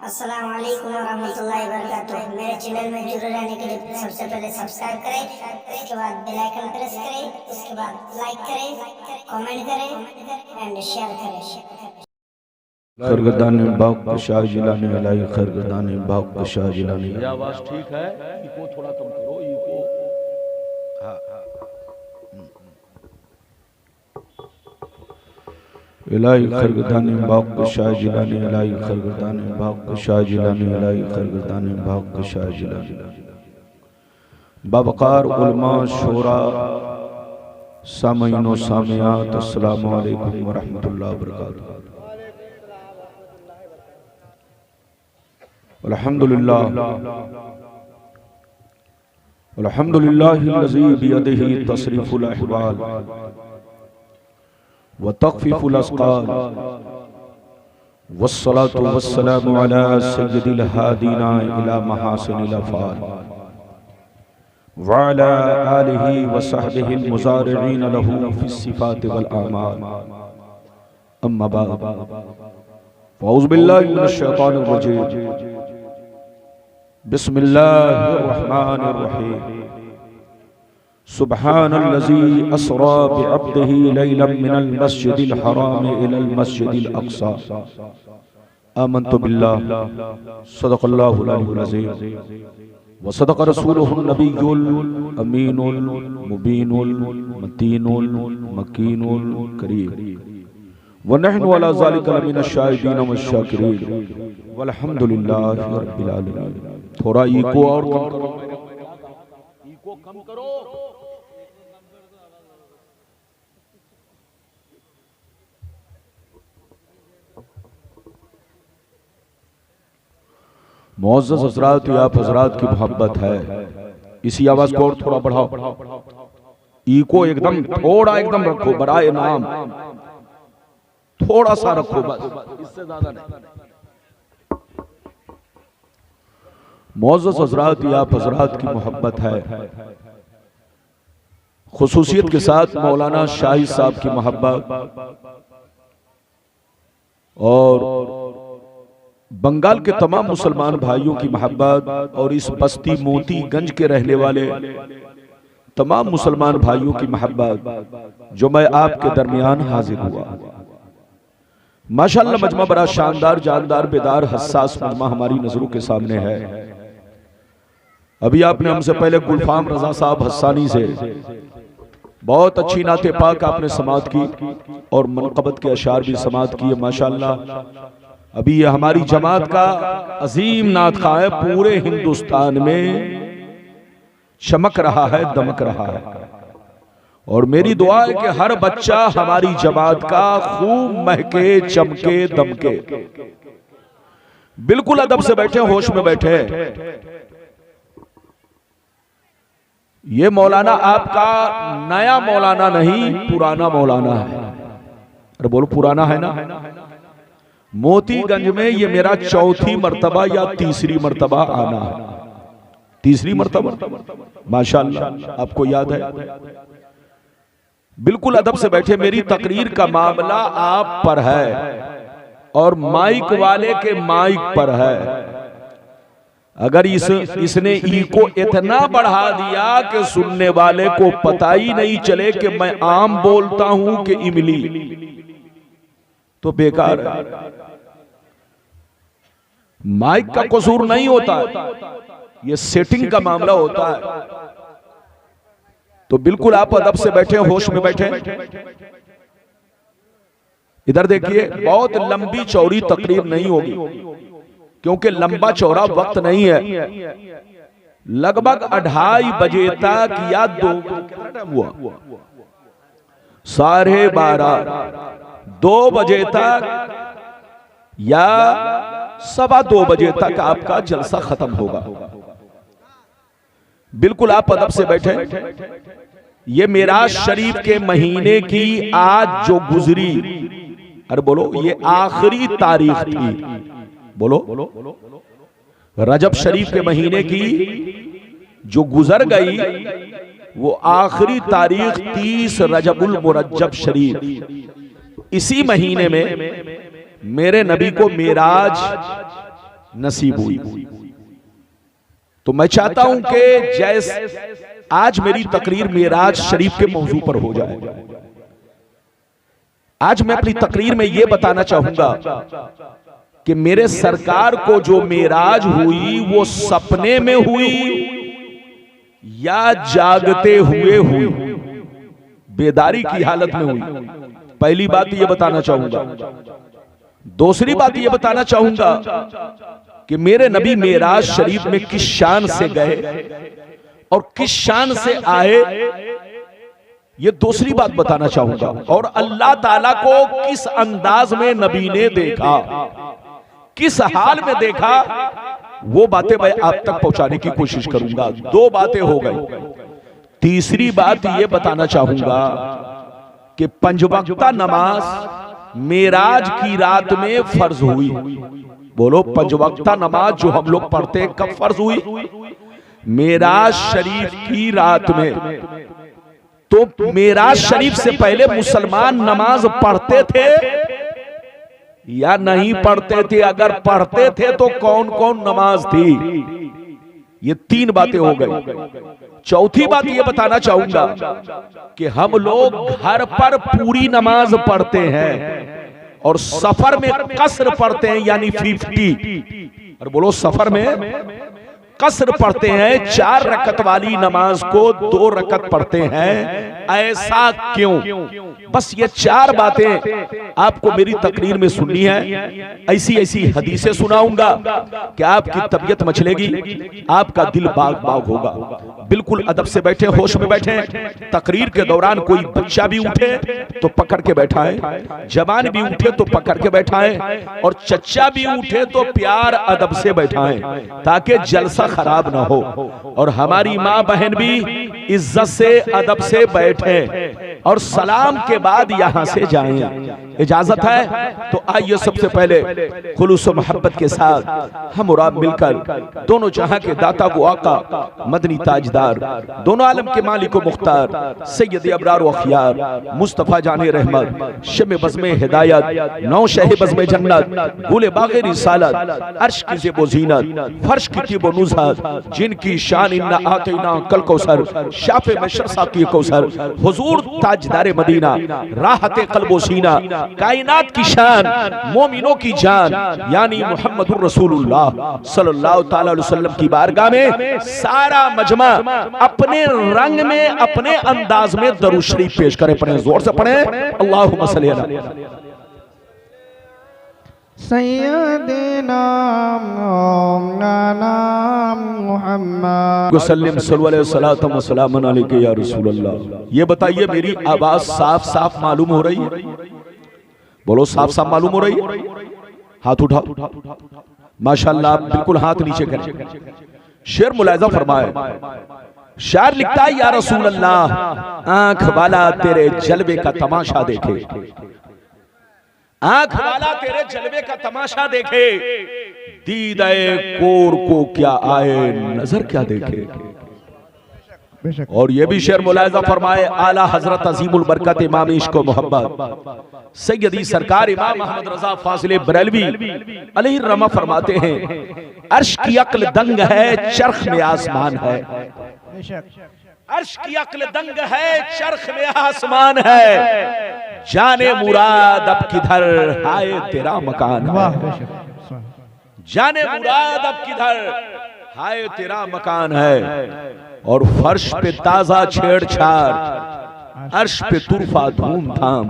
अस्सलाम वालेकुम रहमतुल्लाहि व बरकातुहू। मेरे चैनल में जुड़े रहने के लिए सबसे पहले सब्सक्राइब करें, उसके बाद बेल आइकन प्रेस करें, उसके बाद लाइक करें, कमेंट करें एंड शेयर करें। खरगदान बाग शाह जिलानी अलाई खरगदान बाग शाह जिलानी। ये आवाज ठीक है? इको थोड़ा कम करो, इको। हाँ। अलाई खरगदान बाग शाह जिलानी अलाई खरगदान बाग शाह जिलानी अलाई खरगदान बाग शाह जिलानी। बावकार उलमा शोरा सामीन व सामियात अस्सलामु अलैकुम व रहमतुल्लाहि व बरकातुहू। अल्हम्दुलिल्लाह अल्हम्दुलिल्लाहिल्लज़ी बियदिही तस्रीफुल अहवाल व तख्फीफुल अस्क़ाल वस्सलातु वस्सलामु अला सय्यिदिल हादीना इला महासिनिल अफ़ाल व अला आलिहि व सहबिहिल मुज़ारिईन लहू फ़िस सिफ़ाति वल आमाल। अम्मा बाद फ़अऊज़ु बिल्लाहि मिनश शैतानिर रजीम। बिस्मिल्लाहिर्रहमानिर्रहीम। सुब्हानल्लज़ी अस्रा बिअब्दिही लैलन मिनल मस्जिदिल हराम इलल मस्जिदिल अक़सा। आमन्तु बिल्लाह सदक़ल्लाहुल अलीयुल अज़ीम व सदक़ रसूलुहुन नबियुल अमीनुल मुबीनुल मतीनुल मकीनुल करीम व नहनु अला ज़ालिका लमिनश शाहिदीन व शाकिरीन वल्हम्दुलिल्लाहि रब्बिल आलमीन। थोड़ा इको और कम करो, इको कम करो। मुअज़्ज़ज़ हज़रात, आप हज़रात की मोहब्बत है, इसी आवाज को और थोड़ा बढ़ाओ। इको एकदम थोड़ा एकदम रखो, बराए नाम थोड़ा सा रखो बस, इससे ज्यादा नहीं। मुअज़्ज़ज़ हज़रात, आप हज़रात की मोहब्बत है, खुसूसियत के साथ मौलाना शाहिद साहब की मोहब्बत और बंगाल के तमाम मुसलमान भाइयों की मोहब्बत और इस बस्ती मोतीगंज के रहने वाले तमाम मुसलमान भाइयों की मोहब्बत जो मैं आपके दरमियान हाजिर हुआ। माशाअल्लाह मजमा बड़ा शानदार, जानदार, बेदार, हसास मजमा हमारी नजरों के सामने है। अभी आपने हमसे पहले गुलफाम रजा साहब हस्सानी से बहुत अच्छी नाते पाक आपने समात की और मनकबत के अशार भी समात किए माशाअल्लाह। अभी ये हमारी जमात का अजीम नात खा है, पूरे हिंदुस्तान में चमक रहा है, दमक रहा है। और मेरी दुआ है कि हर बच्चा हमारी जमात का खूब महके, चमके, दमके। बिल्कुल अदब से बैठे, होश में बैठे। ये मौलाना आपका नया मौलाना नहीं, पुराना मौलाना है। अरे बोलो, पुराना है ना। मोतीगंज में ये मेरा चौथी मर्तबा या तीसरी मर्तबा आना है, तीसरी मर्तबा माशाअल्लाह। आपको याद है, बिल्कुल अदब से बैठे। मेरी तकरीर का मामला आप पर है और माइक वाले के माइक पर है। अगर इसने इको इतना बढ़ा दिया कि सुनने वाले को पता ही नहीं चले कि मैं आम बोलता हूं कि इमली, तो बेकार है। माइक का कसूर नहीं होता है, ये सेटिंग का मामला होता है। तो बिल्कुल आप अदब से बैठे, होश में बैठे। इधर देखिए, बहुत लंबी चौड़ी तकरीर नहीं होगी क्योंकि लंबा चौड़ा वक्त नहीं है। लगभग 2:30 बजे तक या 2 हुआ, 12:30, 2 बजे तक या 2:15 बजे तक आपका जलसा खत्म होगा। बिल्कुल आप अदब से बैठे। ये मेराज शरीफ के महीने की आज जो गुजरी, अरे बोलो, ये आखिरी तारीख थी। बोलो, रजब शरीफ के महीने की जो गुजर गई वो आखिरी तारीख 30 रजबुल मुरज्जब शरीफ। इसी महीने में मेरे नबी को मेराज नसीब हुई। तो मैं चाहता हूं कि जैसे आज मेरी तकरीर मेराज शरीफ के मौजू पर हो जाए। आज मैं अपनी तकरीर में यह बताना चाहूंगा कि मेरे सरकार को जो मेराज हुई वो सपने में हुई या जागते हुए हुई, बेदारी की हालत में हुई। पहली बात यह बताना चाहूंगा। दूसरी बात यह बताना चाहूंगा कि मेरे नबी मेराज शरीफ में किस शान से गए और किस शान से आए, ये दूसरी बात बताना चाहूंगा। और अल्लाह ताला को किस अंदाज में नबी ने देखा, किस हाल में देखा, वो बातें मैं आप तक पहुंचाने की कोशिश करूंगा। दो बातें हो गई। तीसरी बात ये बताना चाहूंगा कि पंजवक्ता नमाज मेराज की रात में फर्ज हुई। बोलो, पंजवक्ता नमाज जो हम लोग पढ़ते हैं कब फर्ज हुई? मेराज शरीफ की रात में। तो मेराज शरीफ से पहले मुसलमान नमाज पढ़ते थे या नहीं पढ़ते थे? अगर पढ़ते थे तो कौन कौन नमाज थी? ये तीन बातें हो गई। चौथी बात ये बताना चाहूंगा कि हम लोग घर पर पूरी नमाज पढ़ते हैं और सफर में कसर पढ़ते हैं, यानी 50। और बोलो, सफर में कसर पढ़ते हैं। 4 रकत वाली नमाज को 2 रकत पढ़ते हैं। ऐसा क्यों? बस ये 4 बातें आपको मेरी तकरीर में सुननी है। ऐसी ऐसी हदीसें सुनाऊंगा कि आपकी तबीयत मचलेगी, आपका दिल बाग बाग होगा। बिल्कुल अदब से बैठे, होश में बैठे। तकरीर के दौरान कोई बच्चा भी उठे तो पकड़ के बैठाए, जवान भी उठे तो पकड़ के बैठाए, और चच्चा भी उठे तो प्यार अदब से बैठाएं, ताकि जलसा खराब ना हो और हमारी माँ बहन भी इज्जत से अदब से बैठे और सलाम के बाद यहां से जाएं। इजाजत है तो आइए सबसे पहले खुलूस और मोहब्बत के साथ हम और आप मिलकर दोनों जहां के दाता वो आका मदनी ताजदार, दोनों आलम के मालिक व मुख्तार सैयद अबरार व अखियार मुस्तफा जाने रहमत, शमे बज़्मे हिदायत, नौ शह बज़्मे जन्नत, गुले बाग़े रिसालत, अर्श की ज़ेबो ज़ीनत, फर्श की तिबो नुज़हत, जिनकी शान इन्ना आतैना कल कौसर, शाफ़े बशर साक़ी कौसर, हुज़ूर ताजदार मदीना, राहते क़ल्बो सीना, कायनात की शान, मोमिनों की जान, यानी मुहम्मदुर रसूलुल्लाह सल्लल्लाहु तआला अलैहि वसल्लम की बारगाह में सारा मजमा अपने रंग में, अपने अंदाज में दरूद शरीफ पेश करे। पढ़े, जोर से पढ़े, अल्लाहुम्मा सल्ली अला सय्यदना मुहम्मद वसल्लम सल्लल्लाहु अलैहि वसल्लम अलैहि या रसूल अल्लाह। ये बताइए, मेरी आवाज साफ साफ मालूम हो रही है? बोलो, साफ साफ मालूम हो रही है? हाथ उठाओ। माशाअल्लाह, बिल्कुल हाथ नीचे करें। शेर मुलाहिजा फरमाए। शायर लिखता है, या रसूल अल्लाह, आंख वाला तेरे जलवे का तमाशा देखे, आंख वाला तेरे जलवे का तमाशा देखे, दीदाए कोर को क्या आए, नजर क्या देखे। और ये भी शेर मुलाहिजा फरमाए, आला हजरत अजीमुल बरकत इमाम इश्क व मोहब्बत सैयदी सरकार इमाम अहमद रजा फाजिल बरेलवी अलैहि रहमा फरमाते हैं, अर्श की अक्ल दंग है, चरख में आसमान है। अर्श की अक्ल दंग है, चरख में आसमान है, जाने मुराद अब किधर, हाय तेरा मकान है। जाने मुराद अब किधर, हाय तेरा मकान है। और फर्श पे ताजा छेड़छाड़, अर्श पे तुरफा धूमधाम।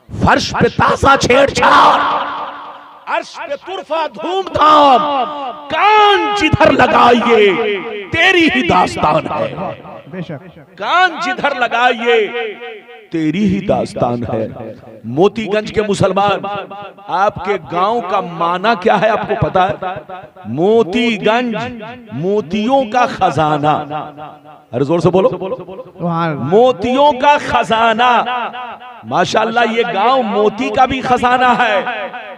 फर्श पे ताजा छेड़छाड़, अर्श पे तुरफा धूमधाम, कान जिधर लगाइए तेरी ही दास्तान है। कान जिधर लगाइए तेरी ही दास्तान है। मोतीगंज के मुसलमान, आपके गांव का माना क्या है आपको पता है? मोतीगंज, मोतियों का खजाना। अरे जोर से बोलो, मोतियों का खजाना। माशाअल्लाह, ये गांव मोती का भी खजाना है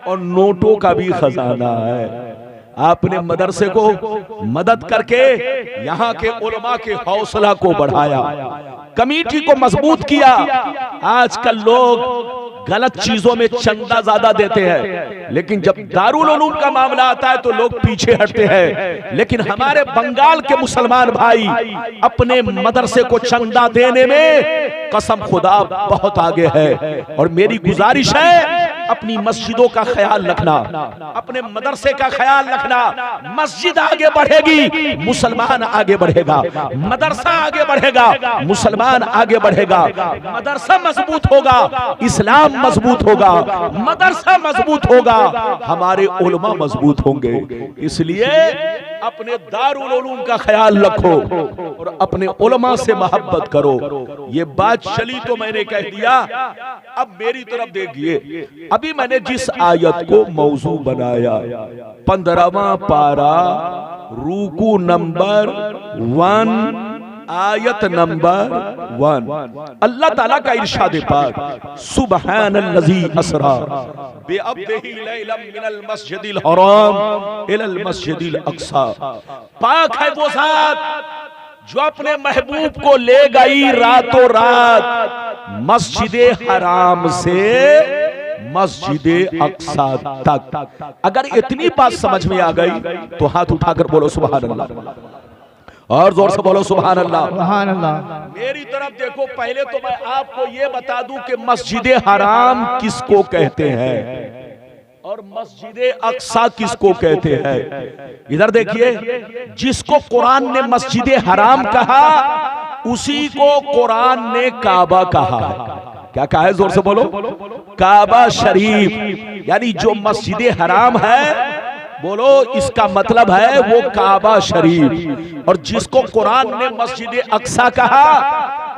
और नोटों का भी खजाना है। आपने मदरसे को मदद करके यहाँ के उलमा के हौसला को बढ़ाया, कमेटी को मजबूत किया। आजकल लोग गलत चीजों में चंदा ज्यादा देते हैं, लेकिन जब दारुल उलूम का मामला आता है तो लोग पीछे हटते हैं। लेकिन हमारे बंगाल के मुसलमान भाई अपने मदरसे को चंदा देने में कसम खुदा बहुत आगे है। और मेरी गुजारिश है अपनी मस्जिदों का ख्याल रखना, अपने मदरसे का ख्याल रखना। मस्जिद आगे बढ़ेगी, मुसलमान आगे बढ़ेगा, मदरसा आगे बढ़ेगा, मुसलमान आगे बढ़ेगा। मदरसा मजबूत होगा, इस्लाम मजबूत होगा, मदरसा मजबूत होगा, हमारे उलमा मजबूत होंगे। इसलिए अपने दारुल उलूम का ख्याल रखो और अपने उलमा से मोहब्बत करो। ये बात चली तो मैंने कह दिया। अब मेरी तरफ देखिए, अभी मैंने जिस आयत को मौजू बनाया 15वां पारा रूकू नंबर 1 आयत नंबर 1, अल्लाह ताला का इरशाद पाक सुबहानल्लज़ी असरा बिअब्दिही लैलन मिनल मस्जिदिल हराम इलल मस्जिदिल अक्सा। पाक है वो जात जो अपने महबूब को ले गई रातों रात मस्जिदे हराम से मस्जिदे अक्सा तक। अगर इतनी बात समझ में आ गई तो हाथ उठाकर बोलो सुभान अल्लाह, और जोर से बोलो सुभान अल्लाह, सुभान अल्लाह। मेरी तरफ देखो, पहले तो मैं आपको ये बता दूं कि मस्जिदे हराम किसको कहते हैं और मस्जिदे अक्सा किसको कहते हैं। इधर देखिए, जिसको कुरान ने मस्जिदे हराम कहा उसी को कुरान ने काबा कहा है। क्या कहा है, जोर से बोलो, काबा शरीफ। यानी जो मस्जिदे हराम है, बोलो इसका मतलब है वो काबा शरीफ। और जिसको कुरान ने मस्जिद अक्सा कहा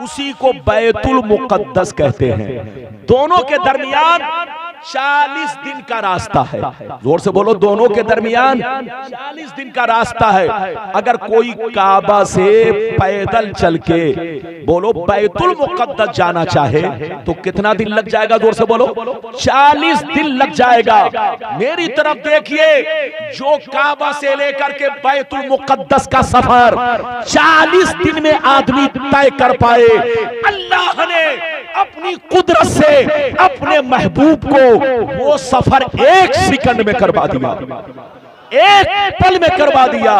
उसी को बैतुल मुकद्दस कहते हैं। दोनों के दरमियान 40 दिन का रास्ता है। जोर से बोलो, दोनों के दरमियान 40 दिन का रास्ता है। अगर कोई काबा से पैदल चल के बोलो बैतुल मुकद्दस जाना चाहे तो कितना दिन लग जाएगा? जोर से बोलो, 40 दिन लग जाएगा। मेरी तरफ देखिए, जो काबा से लेकर के बैतुल मुकद्दस का सफर 40 दिन में आदमी तय कर पाए, अल्लाह ने अपनी कुदरत से अपने महबूब को वो सफर 1 सेकंड में करवा दिया, 1 पल में करवा दिया।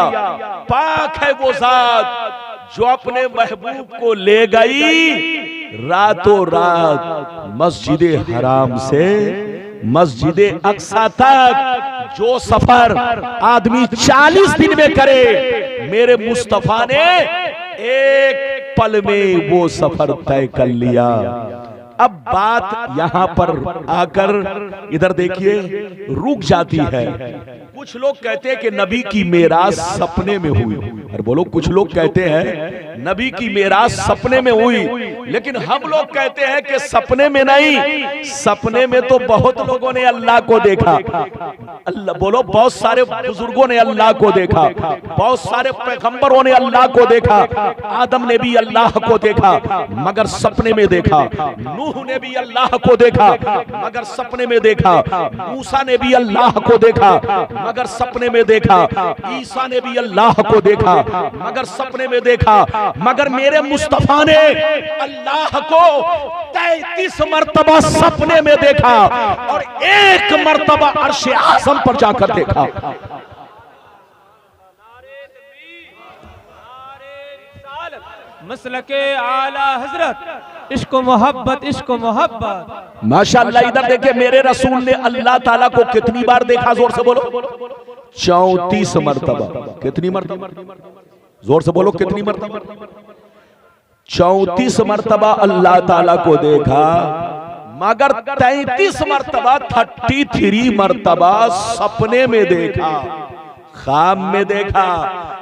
पाक है वो जात जो अपने महबूब को ले गई रातों रात मस्जिदे हराम से मस्जिदे अक्सा तक। जो सफर आदमी 40 दिन में करे, मेरे मुस्तफा ने 1 पल में वो सफर तय कर लिया। अब बात यहां पर आकर इधर देखिए रुक जाती है। कुछ लोग कहते हैं कि नबी की मेराज सपने में हुई। और बोलो, कुछ लोग कहते हैं नबी की मेराज सपने में हुई, लेकिन हम लोग कहते हैं कि सपने में नहीं, सपने में तो बहुत लोगों ने अल्लाह को देखा। अल्लाह बोलो, बहुत सारे बुजुर्गों ने अल्लाह को देखा, बहुत सारे पैगंबरों ने अल्लाह को देखा। आदम ने भी अल्लाह को देखा मगर सपने में देखा, नूह ने भी अल्लाह को देखा मगर सपने में देखा, मूसा ने भी अल्लाह को देखा मगर सपने में देखा, ईसा ने भी अल्लाह को देखा मगर सपने में देखा। मगर मेरे मुस्तफा ने अल्लाह को 33 मर्तबा सपने में देखा और 1 मर्तबा अर्श आज़म पर जाकर देखा। मसलके आला हजरत इश्क मोहब्बत, इश्क मोहब्बत। माशाअल्लाह। इधर देखिए, मेरे रसूल ने अल्लाह ताला को कितनी बार देखा? जोर से बोलो, 34 मर्तबा। कितनी मर्तबा? जोर से बोलो, कितनी मर्तबा? 34 मर्तबा अल्लाह ताला को देखा, मगर 33 मर्तबा 33 मर्तबा सपने में देखा, ख्वाब में देखा,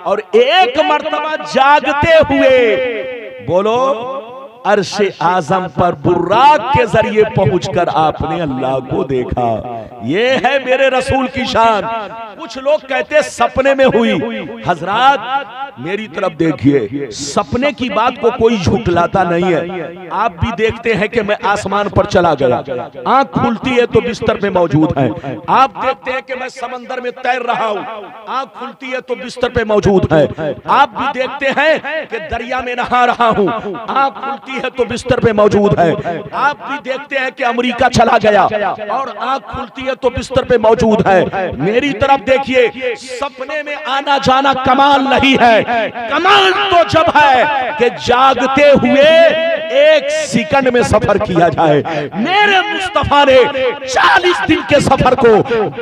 और 1 मर्तबा जागते हुए बोलो अर्श आजम पर बुर्राक के जरिए पहुंचकर आपने अल्लाह को देखा। ये है मेरे रसूल की शान। कुछ लोग कहते सपने में हुई। हजरात मेरी तरफ देखिए, सपने की बात को कोई झुठलाता नहीं है। आप भी देखते हैं कि मैं आसमान पर चला गया, आंख खुलती है तो बिस्तर पे मौजूद है। आप देखते हैं कि मैं समंदर में तैर रहा हूं, आंख खुलती है तो बिस्तर पे मौजूद है। आप भी देखते हैं कि दरिया में नहा रहा हूं, आंख खुलती है तो बिस्तर पे मौजूद है। आप भी देखते हैं कि अमेरिका चला गया और आंख खुलती है तो बिस्तर पे मौजूद है। मेरी तरफ देखिए, सपने में आना जाना कमाल नहीं है, कमाल तो जब है कि जागते हुए एक सेकंड में सफर किया जाए। मेरे मुस्तफा ने 40 दिन के सफर को,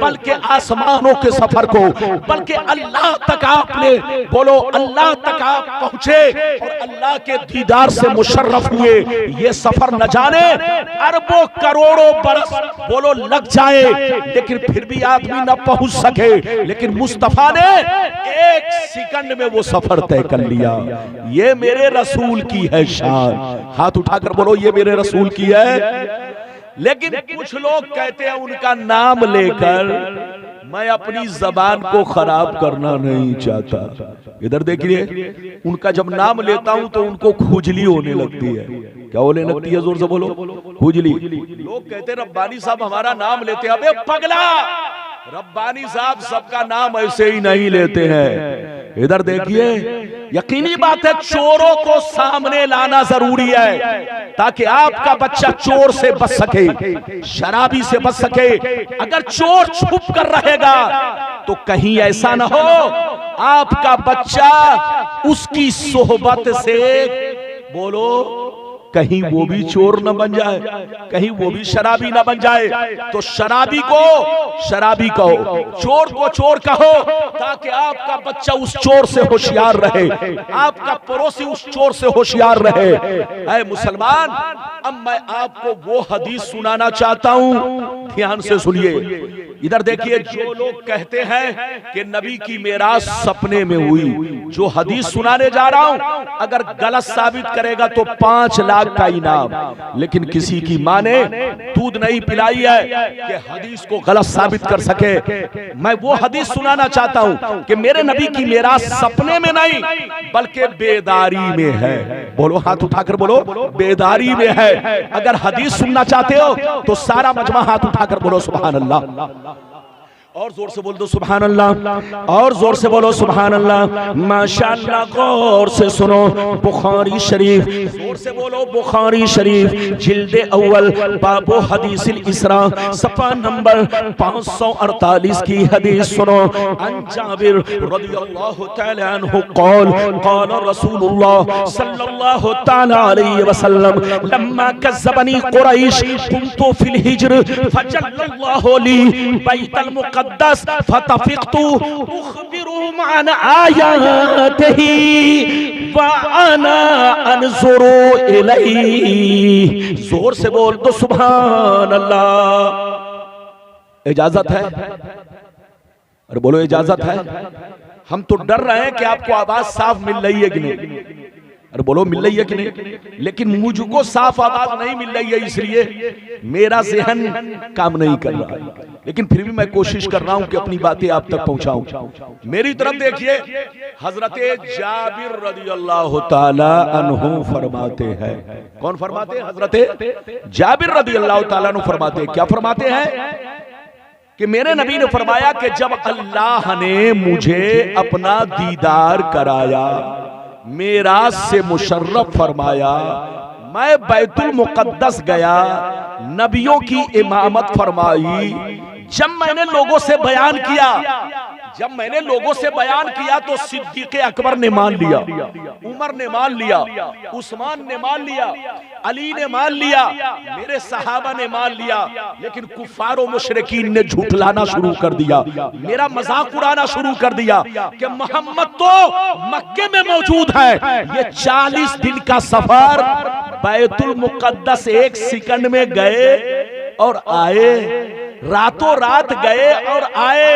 बल्कि आसमानों के सफर को, बल्कि अल्लाह तक आपने, बोलो अल्लाह तक आप पहुंचे और अल्लाह के दीदार से मुशर्रफ हुए। ये सफर न जाने अरबों करोड़ों बरस बोलो लग जाए, लेकिन फिर भी आदमी न पहुंच सके। लेकिन मुस्तफा ने एक सेकंड में वो सफर तय कर लिया। ये मेरे रसूल की है शान। हाथ उठाकर बोलो ये मेरे रसूल की है। लेकिन कुछ लोग कहते हैं उनका नाम लेकर मैं अपनी जबान को खराब करना नहीं चाहता। इधर देखिए, उनका जब नाम लेता हूं तो उनको खुजली होने लगती है। क्या होने लगती है? जोर से बोलो। खुजली। लोग कहते हैं रब्बानी साहब हमारा नाम लेते हैं। अबे पगला, रब्बानी साहब सबका नाम ऐसे ही नहीं लेते हैं। इधर देखिए, यकीनी बात है चोरों को सामने लाना जरूरी है ताकि आपका बच्चा चोर से बच सके, शराबी से बच सके। अगर चोर छुप कर रहेगा तो कहीं ऐसा ना हो आपका बच्चा उसकी सोहबत से, बोलो, कहीं वो भी चोर न बन जाए, कहीं वो भी शराबी न बन जाए। तो शराबी को शराबी कहो, चोर को चोर कहो, ताकि आपका बच्चा उस चोर से होशियार रहे, आपका पड़ोसी उस चोर से होशियार रहे। ऐ मुसलमान, अब मैं आपको वो हदीस सुनाना चाहता हूं, ध्यान से सुनिए। इधर देखिए, जो लोग कहते हैं कि नबी की मेराज सपने में हुई, जो हदीस सुनाने जा रहा हूं अगर गलत साबित करेगा तो 5 लाख का इनाम। लेकिन किसी की मां ने दूध नहीं पिलाई है कि हदीस को गलत साबित कर सके। मैं वो हदीस सुनाना चाहता हूं कि मेरे नबी की मेराज सपने में नहीं बल्कि बेदारी में है। बोलो, हाथ उठाकर बोलो, बेदारी में है। अगर हदीस सुनना चाहते हो तो सारा मजमा हाथ उठाकर बोलो सुभान अल्लाह, और जोर से बोल दो सुभान अल्लाह, और जोर से बोलो सुभान अल्लाह। माशाअल्लाह, गौर से सुनो, बुखारी शरीफ, जोर से बोलो बुखारी शरीफ, जिल्द अव्वल, बाबो हदीसिल इसरा, सफा नंबर 548 की हदीस सुनो। अन जाबिर रदियल्लाहु तआला अन्हु क़ाल क़ाल रसूलुल्लाह सल्लल्लाहु तआला अलैहि वसल्लम लम्मा कज़्ज़बनी कुरैश कुन्तु फिल हिज्र फजल्लल्लाहु ली बैतल मुक़द्दस फतफ़िक़्तु उख़बिरुहुम अन आयातिही व अना अनज़ुरु इलैहि। जोर से बोल दो सुभान अल्लाह। इजाजत है? अरे बोलो इजाजत है। हम तो डर रहे हैं कि आपको आवाज साफ मिल रही है कि नहीं। अरे बोलो मिल रही है कि नहीं। लेकिन मुझको साफ आवाज नहीं मिल रही है, इसलिए मेरा ज़हन काम नहीं कर रहा है। लेकिन फिर भी मैं कोशिश कर रहा हूं कि अपनी बातें आप तक पहुंचाऊं। मेरी तरफ देखिए, हजरत जाबिर रदियल्लाहु ताला अन्हु फरमाते हैं। कौन फरमाते हैं? हजरत जाबिर रदियल्लाहु ताला अन्हु फरमाते हैं। क्या फरमाते हैं? कि मेरे नबी ने फरमाया कि जब अल्लाह ने मुझे अपना दीदार कराया, मेराज से मुशर्रफ फरमाया, मैं बैतुल मुक़द्दस गया, नबियों की इमामत फरमाई। जब मैंने लोगों से बयान किया, जब मैंने लोगों से बयान किया तो सिद्दीक़ अकबर ने मान लिया, उमर ने मान लिया, उस्मान ने मान लिया, अली ने मान लिया, मेरे सहाबा ने मान लिया। लेकिन कुफार और मुशरिकीन ने झूठलाना शुरू कर दिया, मेरा मजाक उड़ाना शुरू कर दिया कि मोहम्मद तो मक्के में मौजूद है। ये 40 दिन का सफर, बैतुल मुक़द्दस 1 सेकंड में गए और आए, रातों रात गए और आए।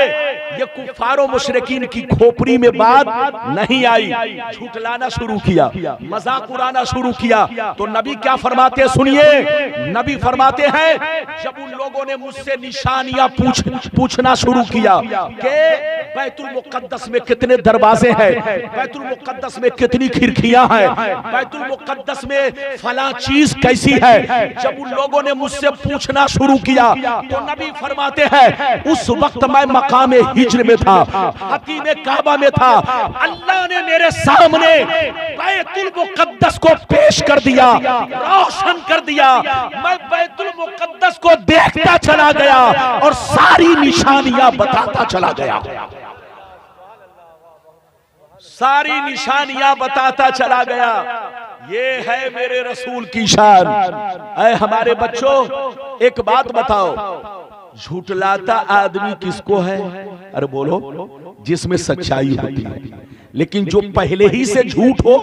ये कुफारो मुशरिकीन की खोपड़ी में बात नहीं आई, झूठलाना शुरू किया, मजाक उड़ाना शुरू किया। तो नबी क्या फरमाते हैं सुनिए, नबी फरमाते हैं जब उन लोगों ने मुझसे निशानियां पूछना शुरू किया कि बैतुल मुकद्दस में कितने दरवाजे हैं, बैतुल मुकद्दस में कितनी खिड़कियां हैं, बैतुल मुकद्दस में फला चीज कैसी है, जब उन लोगों ने मुझसे पूछना शुरू किया तो नबी फरमाते हैं उस वक्त मैं मकाम हिज्र में था, हतीम काबा में था, अल्लाह ने मेरे सामने बैतुल मुकद्दस को पेश कर दिया, रोशन कर दिया। मैं बैतुल मुकद्दस को देखता चला गया और सारी निशानियां बताता चला गया, सारी निशानियां बताता चला गया। ये है मेरे रसूल की शान। ऐ हमारे बच्चों, एक बात बताओ, झूठलाता आदमी किसको है? अरे बोलो, जिसमें सच्चाई होती है। लेकिन जो पहले ही से झूठ हो,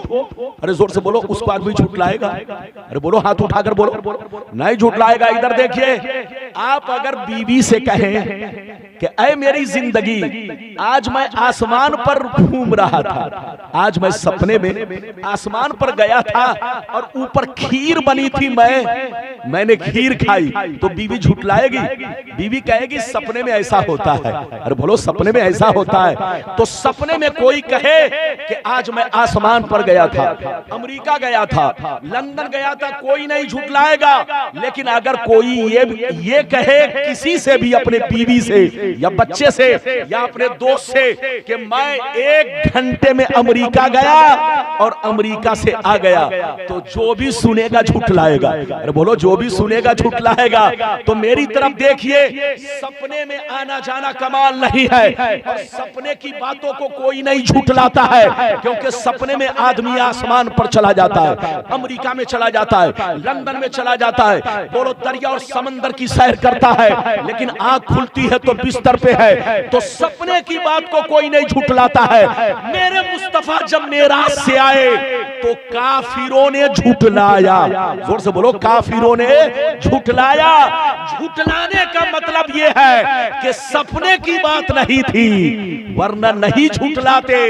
अरे जोर से बोलो, उसको आदमी झूठलाएगा? अरे बोलो, हाथ उठाकर बोलो, नहीं झूठलाएगा। इधर देखिए, आप अगर बीवी से कहें कि ऐ मेरी जिंदगी, आज मैं आसमान पर घूम रहा था, आज मैं सपने में आसमान पर गया था और ऊपर खीर बनी थी, मैंने खीर खाई, तो बीवी झूठलाएगी? बीवी कहेगी सपने में ऐसा होता है। अरे बोलो, सपने में ऐसा होता है? तो सपने में कोई कहे कि आज मैं आसमान पर गया था, अमेरिका गया था, लंदन गया था, कोई नहीं झूठलाएगा। लेकिन अगर कोई ये कहे किसी से भी, अपने बीवी से या बच्चे से या अपने दोस्त से कि मैं 1 घंटे में अमेरिका गया और अमेरिका से आ गया, तो जो भी सुनेगा झूठलाएगा। अरे बोलो, जो भी सुनेगा झूठलाएगा। तो मेरी तरफ देखिए, सपने में आना जाना कमाल नहीं है, और सपने की बातों को कोई नहीं झूठलाता है, क्योंकि सपने में आदमी आसमान पर चला जाता है, अमेरिका में चला जाता है, लंदन में चला जाता है, बोलो दरिया और समंदर की सैर करता है, लेकिन आंख खुलती है तो बिस्तर पे है। तो सपने की बात को कोई नहीं झूठलाता है। मेरे मुस्तफा जब मेराज से आए तो काफिरों ने झूठलाया। जोर से बोलो, काफिरों ने झूठलाया। झूठलाने का मतलब यह है कि सपने की बात नहीं थी, वरना नहीं झूठलाते,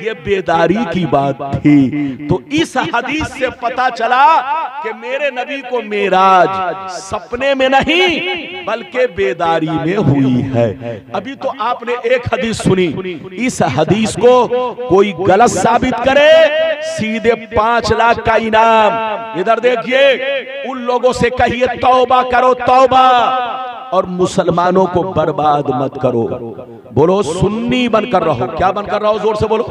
ये बेदारी की बात थी। तो इस हदीस से पता चला कि मेरे नबी को मेराज सपने में नहीं बल्कि बेदारी में हुई है। अभी तो आपने एक हदीस सुनी, इस हदीस को कोई गलत साबित करे, सीधे 5 लाख का इनाम। इधर देखिए, उन लोगों से कहिए तौबा करो, तौबा, और मुसलमानों को बर्बाद मत करो। बोलो, सुन्नी बनकर रहो। क्या बनकर रहो? जोर से बोलो।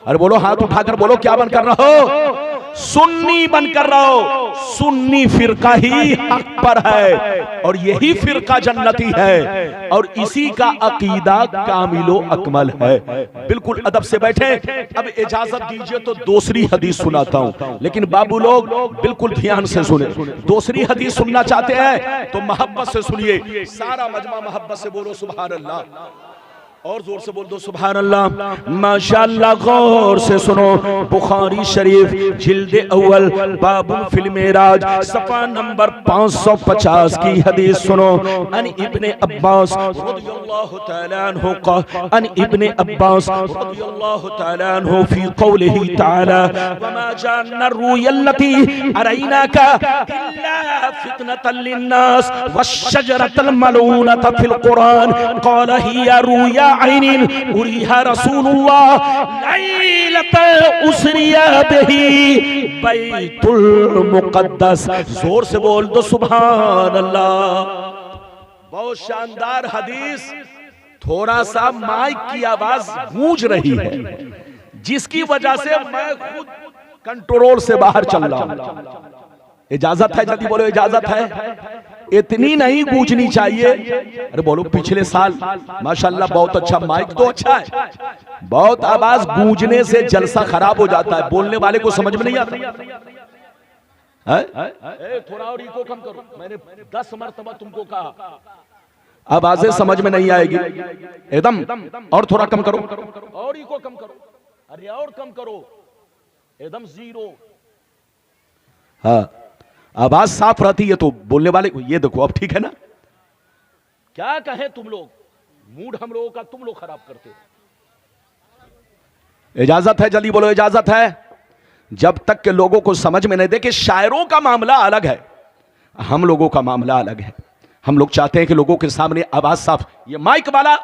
अरे बोलो, हाथ उठाकर बोलो, क्या बनकर रहो? सुन्नी बनकर रहो। सुन्नी फिरका ही हक पर है और यही फिरका जन्नती है और इसी का अकीदा कामिलो अकमल है। बिल्कुल अदब से बैठे। अब इजाजत दीजिए तो दूसरी हदीस सुनाता हूं, लेकिन बाबू लोग बिल्कुल ध्यान से सुने। दूसरी हदीस सुनना चाहते हैं तो मोहब्बत से सुनिए, सारा मजमा मोहब्बत से बोलो सुभान अल्लाह, और जोर से बोल दो सुभान अल्लाह। माशाअल्लाह, गौर से सुनो। बुखारी शरीफ जिल्द अव्वल बाबुल फिल मेराज सफा नंबर 550 की हदीस सुनो। अन इब्ने अब्बास रदियल्लाहु तआला अन्हु का, अन इब्ने अब्बास रदियल्लाहु तआला अन्हु फी कौलिही तआला वमा जानना रुयल्लती अरैनाका इल्ला फितनतल लिन्नास वश्शजरतल मलूनता फिल कुरान क़ाल हिया रुया आइनिन उरिहा रसूलुल्लाह लैलत उसरिया बिही बैतुल मुकद्दस। जोर से बोल दो सुभान अल्लाह। बहुत शानदार हदीस। थोड़ा सा माइक की आवाज गूंज रही है, जिसकी वजह से मैं खुद कंट्रोल से बाहर चल रहा हूं। इजाजत है? जल्दी बोलो, इजाजत है? इतनी नहीं गूंजनी चाहिए। अरे बोलो, पिछले साल माशाल्लाह बहुत अच्छा, माइक तो अच्छा है, बहुत आवाज गूंजने से जलसा खराब हो जाता है, बोलने वाले को समझ में नहीं आता है? थोड़ा और इको कम करो, मैंने 10 मरतबा तुमको कहा, आवाजें समझ में नहीं आएगी एकदम। और थोड़ा कम करो, और इको कम करो, अरे और कम करो, एकदम 0। हाँ, आवाज साफ रहती है तो बोलने वाले को, ये देखो अब ठीक है ना? क्या कहें तुम लोग, मूड हम लोगों का तुम लोग खराब करते हो। इजाजत है, जल्दी बोलो इजाजत है। जब तक के लोगों को समझ में नहीं, देखिए शायरों का मामला अलग है, हम लोगों का मामला अलग है। हम लोग चाहते हैं कि लोगों के सामने आवाज साफ, ये माइक वाला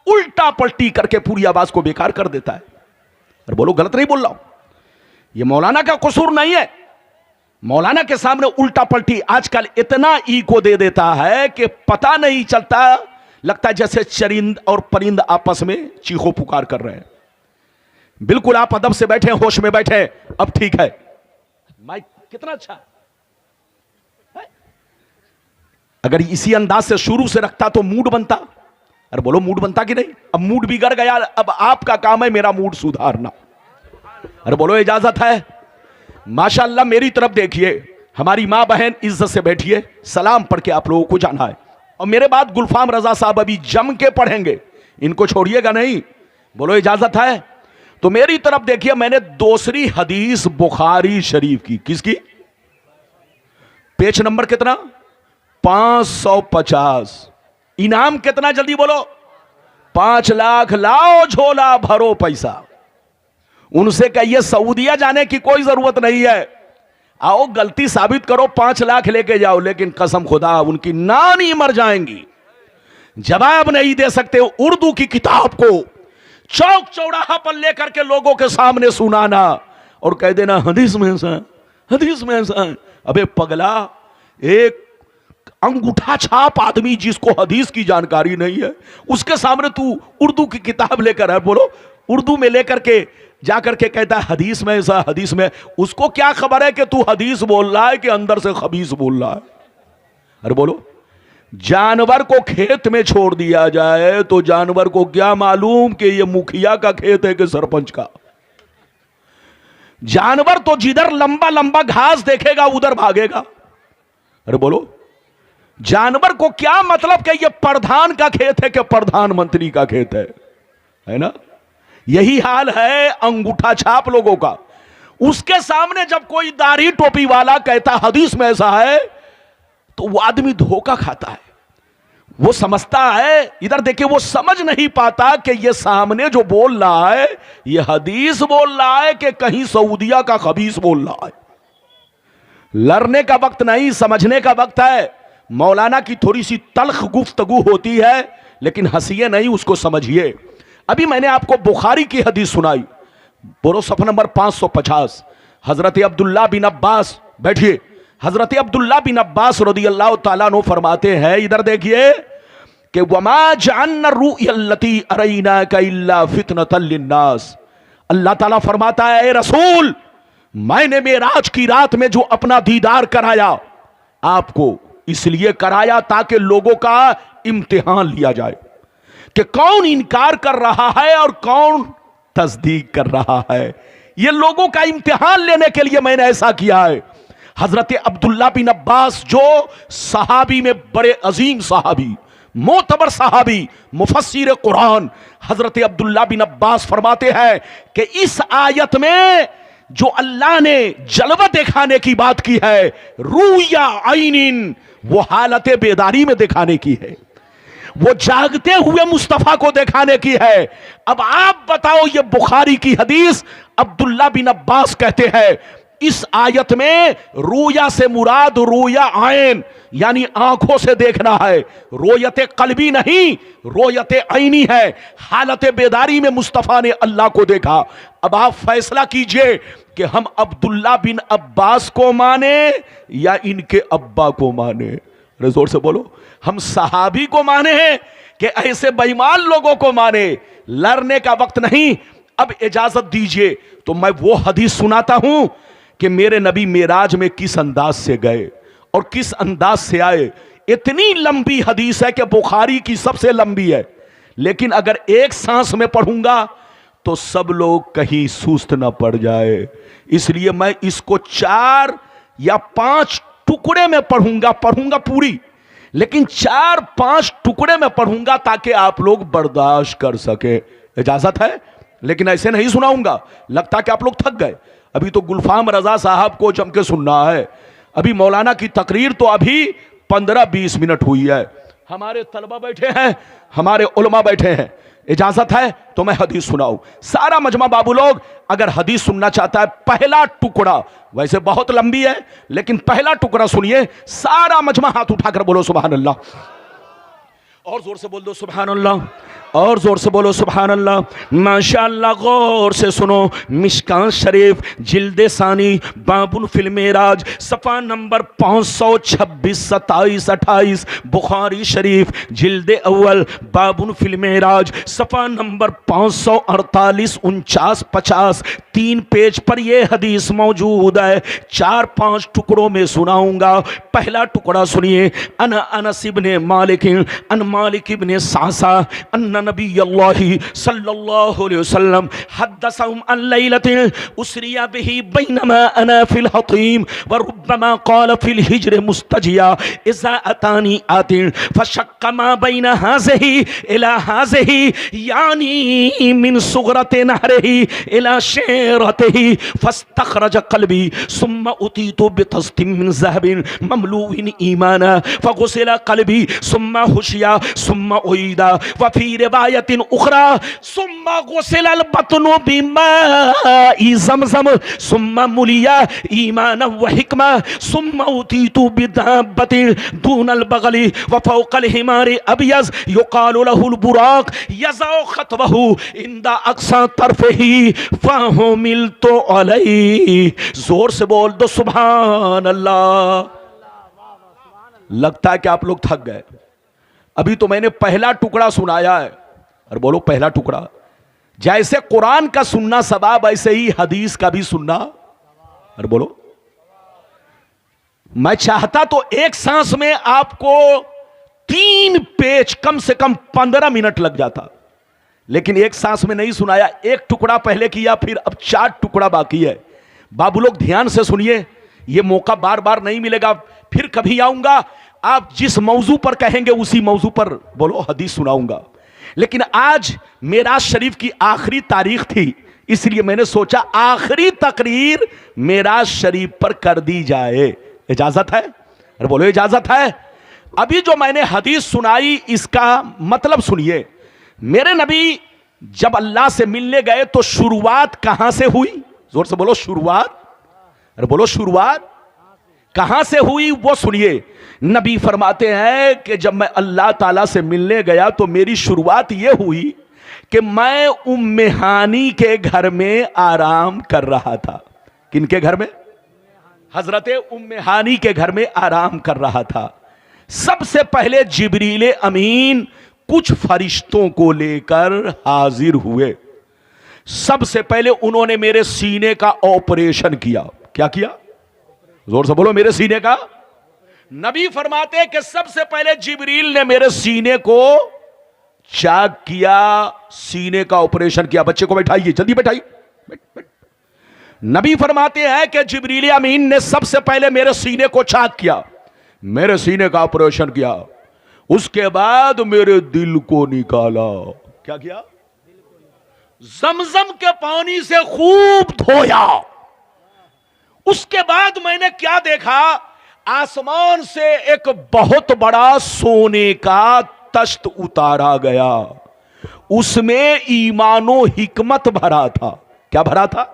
उल्टा पलटी करके पूरी आवाज को बेकार कर देता है। और बोलो गलत नहीं बोल रहा हूं, ये मौलाना का कसूर नहीं है। मौलाना के सामने उल्टा पलटी आजकल इतना ईको दे देता है कि पता नहीं चलता, लगता है जैसे चरिंद और परिंद आपस में चीखो पुकार कर रहे हैं। बिल्कुल आप अदब से बैठे, होश में बैठे, अब ठीक है। माइक कितना अच्छा है। अगर इसी अंदाज से शुरू से रखता तो मूड बनता। अरे बोलो मूड बनता कि नहीं? अब मूड बिगड़ गया, अब आपका काम है मेरा मूड सुधारना। अरे बोलो इजाजत है। माशाअल्लाह मेरी तरफ देखिए, हमारी मां बहन इज्जत से बैठिए, सलाम पढ़ के आप लोगों को जाना है। और मेरे बाद गुलफाम रजा साहब अभी जम के पढ़ेंगे, इनको छोड़िएगा नहीं। बोलो इजाजत है। तो मेरी तरफ देखिए, मैंने दूसरी हदीस बुखारी शरीफ की, किसकी? पेज नंबर कितना? 550। इनाम कितना? जल्दी बोलो। 5 लाख। लाओ झोला भरो पैसा। उनसे कहिए सऊदिया जाने की कोई जरूरत नहीं है, आओ गलती साबित करो, 5 लाख लेके जाओ। लेकिन कसम खुदा उनकी नानी मर जाएंगी, जवाब नहीं दे सकते। उर्दू की किताब को चौक चौराहा पर लेकर के लोगों के सामने सुनाना और कह देना हदीस में ऐसा, हदीस में ऐसा। अबे पगला, एक अंगूठा छाप आदमी जिसको हदीस की जानकारी नहीं है, उसके सामने तू उर्दू की किताब लेकर है, बोलो उर्दू में लेकर के जाकर के कहता है हदीस में ऐसा, हदीस में। उसको क्या खबर है कि तू हदीस बोल रहा है कि अंदर से खबीस बोल रहा है? अरे बोलो, जानवर को खेत में छोड़ दिया जाए तो जानवर को क्या मालूम कि ये मुखिया का खेत है कि सरपंच का? जानवर तो जिधर लंबा लंबा घास देखेगा उधर भागेगा। अरे बोलो, जानवर को क्या मतलब कि ये प्रधान का खेत है कि प्रधानमंत्री का खेत है ना? यही हाल है अंगूठा छाप लोगों का। उसके सामने जब कोई दाढ़ी टोपी वाला कहता हदीस में ऐसा है, तो वो आदमी धोखा खाता है। वो समझता है, इधर देखिए, वो समझ नहीं पाता कि ये सामने जो बोल रहा है ये हदीस बोल रहा है कि कहीं सऊदिया का खबीस बोल रहा है। लड़ने का वक्त नहीं, समझने का वक्त है। मौलाना की थोड़ी सी तल्ख गुफ्तगू होती है, लेकिन हंसिए नहीं, उसको समझिए। अभी मैंने आपको बुखारी की हदीस सुनाई, बोलो सफ़ा नंबर 550। हजरत अब्दुल्ला बिन अब्बास, बैठिए। हजरत अब्दुल्ला बिन अब्बास रदियल्लाहु ताला अन्हु फरमाते हैं, इधर देखिए कि वमा जअलना रुयल्लती अरैनाका इल्ला फितनतल लिन्नास। अल्लाह ताला फरमाता है, ए रसूल, मैंने मेराज की रात में जो अपना दीदार कराया आपको इसलिए कराया ताकि लोगों का इम्तिहान लिया जाए कि कौन इनकार कर रहा है और कौन तस्दीक कर रहा है। ये लोगों का इम्तिहान लेने के लिए मैंने ऐसा किया है। हजरत अब्दुल्ला बिन अब्बास जो सहाबी में बड़े अजीम सहाबी, मोतबर सहाबी, मुफस्सिर कुरान, हजरत अब्दुल्ला बिन अब्बास फरमाते हैं कि इस आयत में जो अल्लाह ने जलवा दिखाने की बात की है, रूया आइनिन, वो हालत बेदारी में दिखाने की है, वो जागते हुए मुस्तफा को दिखाने की है। अब आप बताओ, ये बुखारी की हदीस, अब्दुल्ला बिन अब्बास कहते हैं इस आयत में रूया से मुराद रूया आयन यानी आंखों से देखना है, रोयत कल्बी नहीं, रोयत आईनी है। हालत बेदारी में मुस्तफा ने अल्लाह को देखा। अब आप फैसला कीजिए कि हम अब्दुल्ला बिन अब्बास को माने या इनके अब्बा को माने। जोर से बोलो, हम सहाबी को माने हैं कि ऐसे बेईमान लोगों को माने? लड़ने का वक्त नहीं। अब इजाजत दीजिए तो मैं वो हदीस सुनाता हूं कि मेरे नबी मेराज में किस अंदाज से गए और किस अंदाज से आए। इतनी लंबी हदीस है कि बुखारी की सबसे लंबी है, लेकिन अगर एक सांस में पढ़ूंगा तो सब लोग कहीं सुस्त ना पड़ जाए, इसलिए मैं इसको 4 या 5 टुकड़े में पढ़ूंगा पूरी, लेकिन 4-5 टुकड़े में पढ़ूंगा ताकि आप लोग बर्दाश्त कर सके। इजाजत है? लेकिन ऐसे नहीं सुनाऊंगा, लगता कि आप लोग थक गए। अभी तो गुलफाम रजा साहब को जम के सुनना है। अभी मौलाना की तकरीर तो अभी 15-20 मिनट हुई है। हमारे तलबा बैठे हैं, हमारे उलमा बैठे हैं, इजाजत है तो मैं हदीस सुनाऊं। सारा मजमा बाबू लोग अगर हदीस सुनना चाहता है, पहला टुकड़ा, वैसे बहुत लंबी है लेकिन पहला टुकड़ा सुनिए। सारा मजमा हाथ उठाकर बोलो सुभान अल्लाह, और जोर से बोल दो सुभान अल्लाह, और जोर से बोलो सुभान अल्लाह। माशाअल्लाह, गौर से सुनो। मिशकात शरीफ जिल्दे सानी बाबुल फिल मेराज सफ़ा नंबर 526, 27, 28। बुखारी शरीफ जिल्दे अव्वल बाबुल फिल मेराज सफ़ा नंबर 548, 49, 50। 3 पेज पर यह हदीस मौजूद है। 4-5 टुकड़ों में सुनाऊंगा। पहला टुकड़ा सुनिए। अनस इब्ने मालिक अन मालिक इब्ने सासा अन्ना नबी अल्लाह सल्लल्लाहु अलैहि वसल्लम हद्दसहुम अन लैलतिन उसरिया बिही बैनमा अना फिल हतीम व रुब्बमा क़ाल फिल हिज्र मुस्तजिया इज़ा अतानी आतिन फशक्क मा बैन हाज़िही इला हाज़िही यानी मिन सुग़रति नहरिही इला शेरतिही फस्तख़रज क़ल्बी सुम्मा उतीतु बितस्तिम मिन ज़हबिन ममलूइन ईमाना फग़ुसिला क़ल्बी सुम्मा हुशिया सुम्मा उईदा व फी रिवायतिन उखरा सुम्मा गुसिलल बतनु बिमाई ज़मज़म सुम्मा मुलिया ईमाना व हिकमा सुम्मा उतीतु बिदाब्बतिन दूनल बगली व फौक़ल हिमारी अबयज़ युक़ालु लहुल बुराक़ यज़अ ख़तवहु इंदा अक़सा तरफ़िही फ़हुमिलतु अलैहि। जोर से बोल दो सुभान अल्लाह। लगता है कि आप लोग थक गए। अभी तो मैंने पहला टुकड़ा सुनाया है, और बोलो पहला टुकड़ा। जैसे कुरान का सुनना सवाब, ऐसे ही हदीस का भी सुनना, और बोलो। मैं चाहता तो एक सांस में आपको 3 पेज कम से कम 15 मिनट लग जाता, लेकिन एक सांस में नहीं सुनाया। एक टुकड़ा पहले किया, फिर अब 4 टुकड़ा बाकी है। बाबू लोग ध्यान से सुनिए, यह मौका बार बार नहीं मिलेगा। फिर कभी आऊंगा, आप जिस मौजू पर कहेंगे उसी मौजू पर बोलो हदीस सुनाऊंगा। लेकिन आज मेराज शरीफ की आखिरी तारीख थी, इसलिए मैंने सोचा आखिरी तकरीर मेराज शरीफ पर कर दी जाए। इजाजत है? अरे बोलो इजाजत है। अभी जो मैंने हदीस सुनाई इसका मतलब सुनिए। मेरे नबी जब अल्लाह से मिलने गए तो शुरुआत कहां से हुई? जोर से बोलो शुरुआत। अरे बोलो शुरुआत कहां से हुई वो सुनिए। नबी फरमाते हैं कि जब मैं अल्लाह ताला से मिलने गया तो मेरी शुरुआत ये हुई कि मैं उम्मे हानी के घर में आराम कर रहा था। किनके घर में? हजरते उम्मे हानी के घर में आराम कर रहा था। सबसे पहले जिब्रील अमीन कुछ फरिश्तों को लेकर हाजिर हुए। सबसे पहले उन्होंने मेरे सीने का ऑपरेशन किया। क्या किया? जोर से बोलो। मेरे सीने का। नबी फरमाते हैं कि सबसे पहले जिब्रील ने मेरे सीने को चाक किया, सीने का ऑपरेशन किया। बच्चे को बैठाइए, जल्दी बैठाइए। नबी फरमाते हैं कि जिब्रील अमीन ने सबसे पहले मेरे सीने को चाक किया, मेरे सीने का ऑपरेशन किया। उसके बाद मेरे दिल को निकाला। क्या किया? जमजम के पानी से खूब धोया। उसके बाद मैंने क्या देखा? आसमान से एक बहुत बड़ा सोने का तख्त उतारा गया। उसमें ईमानो हिकमत भरा था। क्या भरा था?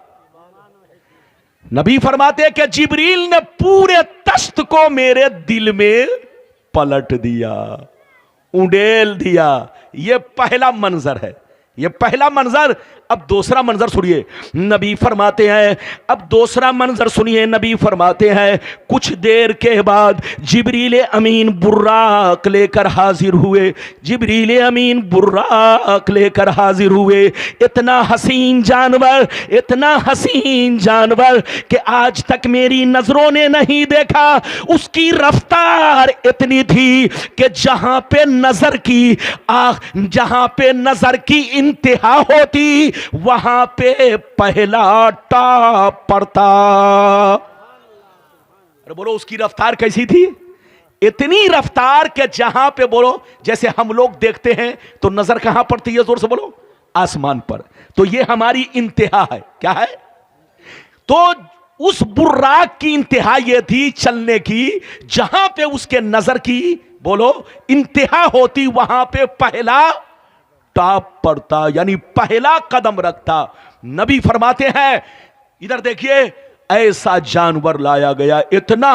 नबी फरमाते हैं कि जिब्रील ने पूरे तख्त को मेरे दिल में पलट दिया, उड़ेल दिया। यह पहला मंजर है, यह पहला मंजर। अब दूसरा मंजर सुनिए। नबी फरमाते हैं, अब दूसरा मंजर सुनिए। नबी फरमाते हैं कुछ देर के बाद जिब्रील अमीन बुर्राक लेकर हाजिर हुए। जिब्रील अमीन बुर्राक लेकर हाजिर हुए। इतना हसीन जानवर, इतना हसीन जानवर कि आज तक मेरी नजरों ने नहीं देखा। उसकी रफ्तार इतनी थी कि जहां पे नजर की इंतहा होती वहां पे पहला टॉप पड़ता। अरे बोलो उसकी रफ्तार कैसी थी? इतनी रफ्तार के जहां पे बोलो जैसे हम लोग देखते हैं तो नजर कहां पड़ती है? जोर से बोलो आसमान पर। तो ये हमारी इंतहा है। क्या है? तो उस बुर्राक की इंतहा यह थी चलने की, जहां पे उसके नजर की बोलो इंतहा होती वहां पे पहला टॉप पड़ता, यानी पहला कदम रखता। नबी फरमाते हैं, इधर देखिए, ऐसा जानवर लाया गया, इतना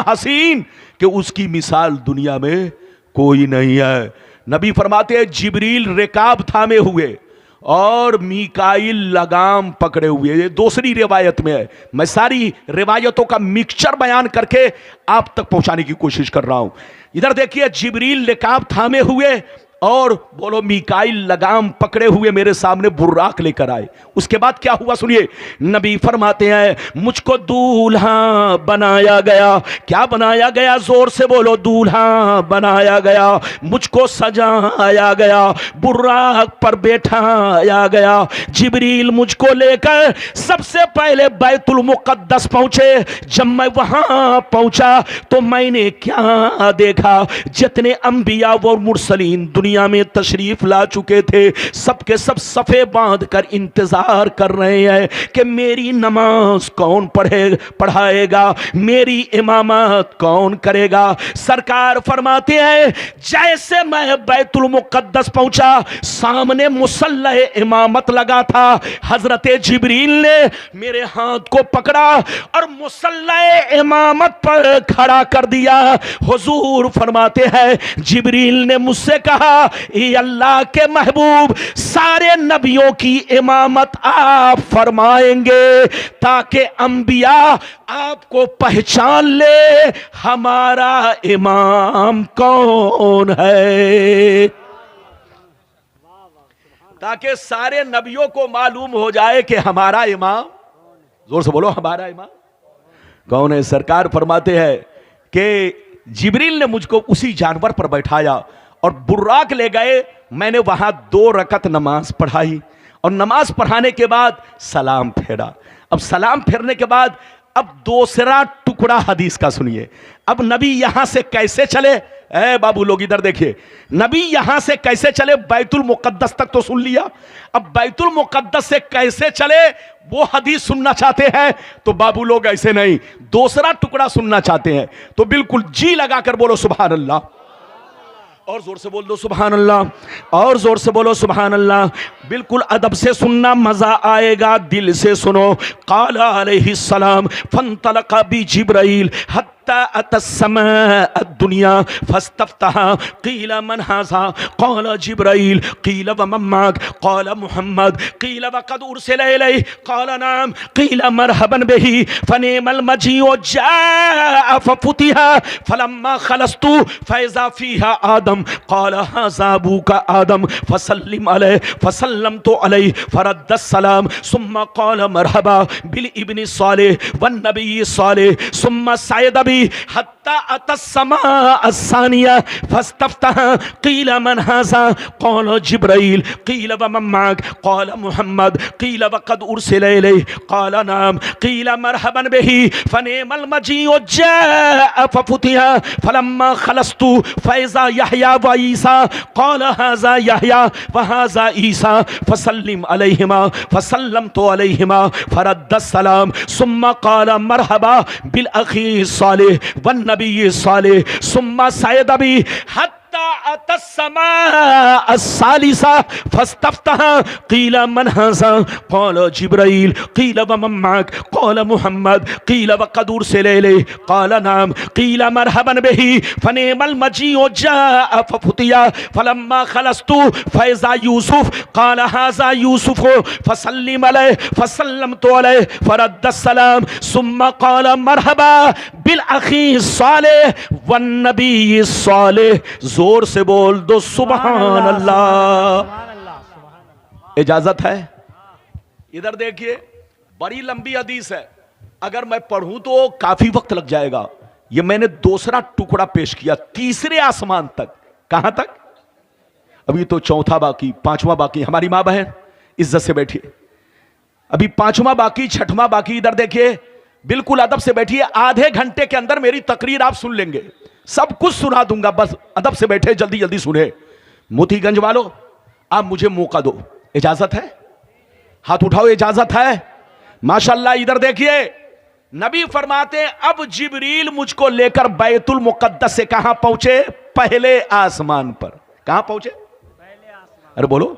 हसीन कि उसकी मिसाल दुनिया में कोई नहीं है। नबी फरमाते हैं, जिब्रील रिकाब थामे हुए और मीकाइल लगाम पकड़े हुए। ये दूसरी रिवायत में है, मैं सारी रिवायतों का मिक्सचर बयान करके आप तक पहुंचाने की कोशिश कर रहा हूं। इधर देखिए, जिब्रील रिकाब थामे हुए और बोलो मीकाइल लगाम पकड़े हुए मेरे सामने बुर्राक लेकर आए। उसके बाद क्या हुआ सुनिए, नबी फरमाते हैं, मुझको दूल्हा बनाया गया। क्या बनाया गया? जोर से बोलो, दूल्हा बनाया गया। मुझको सजाया गया, बुर्राक पर बैठाया गया। जिब्रील मुझको लेकर सबसे पहले बैतुल मुकद्दस पहुंचे। जब मैं वहां पहुंचा तो मैंने क्या देखा, जितने अंबिया व मुरसलीन दुनिया में तशरीफ ला चुके थे, सबके सब सफे बांध कर इंतजार कर रहे हैं कि मेरी नमाज कौन पढ़ाएगा, मेरी इमामत कौन करेगा। सरकार फरमाते हैं, जैसे मैं बैतुल मुकद्दस पहुंचा, सामने मुसल्ला इमामत लगा था। हजरत जिब्रील ने मेरे हाथ को पकड़ा और मुसल्ला इमामत पर खड़ा कर दिया। हुजूर फरमाते हैं, जिब्रील ने मुझसे कहा, ये अल्लाह के महबूब, सारे नबियों की इमामत आप फरमाएंगे ताकि अंबिया आपको पहचान ले हमारा इमाम कौन है, ताकि सारे नबियों को मालूम हो जाए कि हमारा इमाम, जोर से बोलो, हमारा इमाम कौन है। सरकार फरमाते हैं कि जिब्रील ने मुझको उसी जानवर पर बैठाया और बुर्राक ले गए। मैंने वहां 2 रकत नमाज पढ़ाई और नमाज पढ़ाने के बाद सलाम फेरा। अब सलाम फेरने के बाद अब दूसरा टुकड़ा हदीस का सुनिए। अब नबी यहां से कैसे चले, ए बाबू लोग इधर देखिए, नबी यहां से कैसे चले, बैतुल मुकद्दस तक तो सुन लिया, अब बैतुल मुकद्दस से कैसे चले वो हदीस सुनना चाहते हैं तो बाबू लोग ऐसे नहीं, दूसरा टुकड़ा सुनना चाहते हैं तो बिल्कुल जी लगाकर बोलो सुभान अल्लाह, और जोर से बोल दो सुभान अल्लाह, और जोर से बोलो सुभान अल्लाह। बिल्कुल अदब से सुनना, मजा आएगा, दिल से सुनो। काला अलैहिस्सलाम फंतलका बि जिब्राइल दुनिया फस्तफ्तहा क़ील मन हाज़ा क़ाल जिब्राइल क़ील व मन माक क़ाल मुहम्मद क़ील व क़द उरसिल इलैहि क़ाल नाम क़ील मरहबन बिही फ़निअमल मजीउ जाअ फ़फ़ुतिहा फ़लम्मा ख़लस्तु फ़इज़ा फ़ीहा आदम क़ाल हाज़ा अबूका आदम फ़सल्लिम अलैहि फ़सल्लमतु अलैहि फ़रद्द अस्सलाम सुम्मा क़ाल मरहबा बिल इब्नि सालिह वन नबी सालिह सुम्मा सयद बि हत्ता अतस्समा अस्सानिया फस्तफ्तह क़ील मन हाज़ा क़ाल जिब्राइल क़ील व मन माक क़ाल मुहम्मद क़ील व क़द उरसिल इलैहि क़ाल नाम क़ील मरहबन बिही फ़निअमल मजीउ जाअ फ़फ़ुतिहा फ़लम्मा ख़लस्तु फ़इज़ा यहया व ईसा क़ाल हाज़ा यहया व हाज़ा ईसा फ़सल्लिम अलैहिमा फ़सल्लमतु अलैहिमा फ़रद्द अस्सलाम सुम्मा क़ाल मरहबा बिल अख़ी सालिह वन नबी सालिह सुम्मा सयद बि अतस्समा अस्सालिसा फस्तफ्तह क़ील मन हाज़ा क़ाल जिब्राइल क़ील व मन माक क़ाल मुहम्मद क़ील व क़द उरसिल इलैहि क़ाल नाम क़ील मरहबन बिही फ़निअमल मजीउ जाअ फ़फ़ुतिहा फ़लम्मा ख़लस्तु फ़इज़ा यूसुफ़ क़ाल हाज़ा यूसुफ़ फ़सल्लिम अलैहि फ़सल्लमतु अलैहि फ़रद्द अस्सलाम सुम्मा क़ाल मरहबा बिल अख़ी सालिह वन नबी सालिह। जोर से बोल दो सुभान अल्लाह। इजाजत है? इधर देखिए, बड़ी लंबी हदीस है, अगर मैं पढ़ूं तो काफी वक्त लग जाएगा। ये मैंने दूसरा टुकड़ा पेश किया, तीसरे आसमान तक। कहां तक? अभी तो चौथा बाकी, पांचवा बाकी। हमारी मां बहन इज्जत से बैठिए, अभी पांचवा बाकी, छठवां बाकी। इधर देखिए, बिल्कुल अदब से बैठिए, आधे घंटे के अंदर मेरी तकरीर आप सुन लेंगे, सब कुछ सुना दूंगा, बस अदब से बैठे, जल्दी जल्दी सुने। मोतीगंज वालों, आप मुझे मौका दो, इजाजत है? हाथ उठाओ, इजाजत है? माशाल्लाह। इधर देखिए, नबी फरमाते हैं अब जिब्रील मुझको लेकर बैतुल मुकद्दस से कहां पहुंचे? पहले आसमान पर। कहां पहुंचे? अरे बोलो।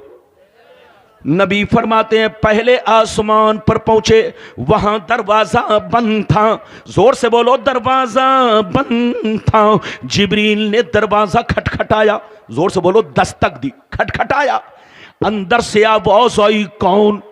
नबी फरमाते हैं पहले आसमान पर पहुंचे, वहां दरवाजा बंद था। जोर से बोलो, दरवाजा बंद था। जिब्रील ने दरवाजा खटखटाया, जोर से बोलो, दस्तक दी, खटखटाया। अंदर से आवाज आई, कौन?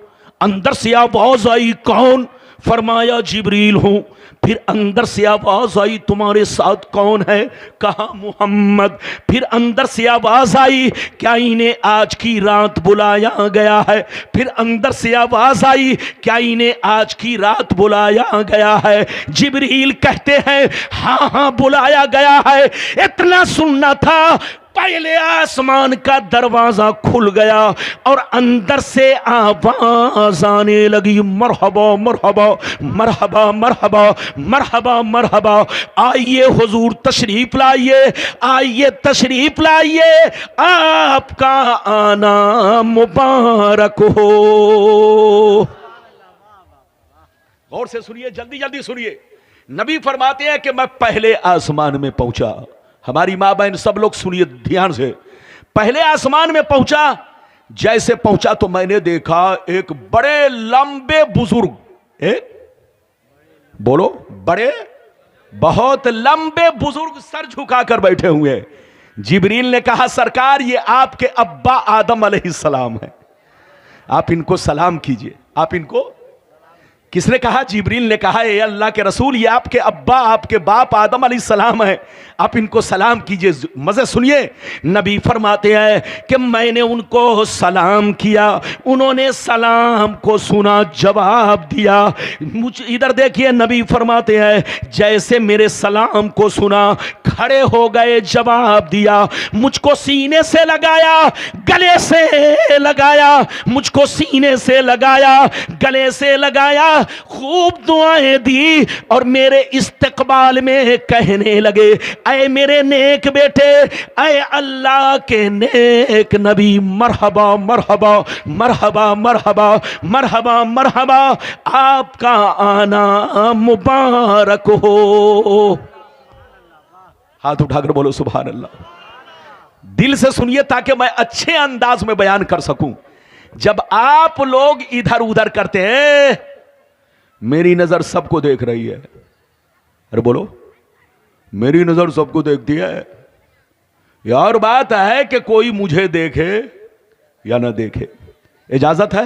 अंदर से आवाज आई, कौन? फरमाया जिब्रील हूं। फिर अंदर से आवाज आई, तुम्हारे साथ कौन है? कहा मोहम्मद। फिर अंदर से आवाज आई, क्या इन्हें आज की रात बुलाया गया है? फिर अंदर से आवाज आई, क्या इन्हें आज की रात बुलाया गया है? जिब्रील कहते हैं हाँ हाँ बुलाया गया है। इतना सुनना था, पहले आसमान का दरवाजा खुल गया और अंदर से आवाज आने लगी, मरहबा मरहबा मरहबा मरहबा मरहबा मरहबा। आइए हुजूर तशरीफ लाइए, आइए तशरीफ लाइए, आपका आना मुबारक हो। गौर से सुनिए, जल्दी जल्दी सुनिए। नबी फरमाते हैं कि मैं पहले आसमान में पहुंचा। हमारी मां बहन सब लोग सुनिए ध्यान से। पहले आसमान में पहुंचा, जैसे पहुंचा तो मैंने देखा एक बड़े लंबे बुजुर्ग, बोलो, बड़े बहुत लंबे बुजुर्ग सर झुकाकर बैठे हुए हैं। जिब्रील ने कहा सरकार ये आपके अब्बा आदम अलैहिस्सलाम है, आप इनको सलाम कीजिए। आप इनको, किसने कहा? जिब्रील ने कहा ए अल्लाह के रसूल ये आपके अब्बा, आपके बाप आदम अलैहिस्सलाम है, आप इनको सलाम कीजिए। मजे सुनिए, नबी फरमाते हैं कि मैंने उनको सलाम किया, उन्होंने सलाम को सुना, जवाब दिया। मुझ इधर देखिए, नबी फरमाते हैं जैसे मेरे सलाम को सुना, खड़े हो गए, जवाब दिया। मुझको सीने से लगाया, गले से लगाया, मुझको सीने से लगाया, गले से लगाया, खूब दुआएं दी और मेरे इस्तकबाल में कहने लगे ऐ मेरे नेक बेटे, ऐ अल्लाह के नेक नबी, मरहबा मरहबा मरहबा मरहबा मरहबा मरहबा, आपका आना मुबारक हो। हाथ उठाकर बोलो सुभान अल्लाह। दिल से सुनिए ताकि मैं अच्छे अंदाज में बयान कर सकूं। जब आप लोग इधर उधर करते हैं, मेरी नजर सबको देख रही है। अरे बोलो, मेरी नजर सबको देखती है। यार बात है कि कोई मुझे देखे या ना देखे, इजाजत है।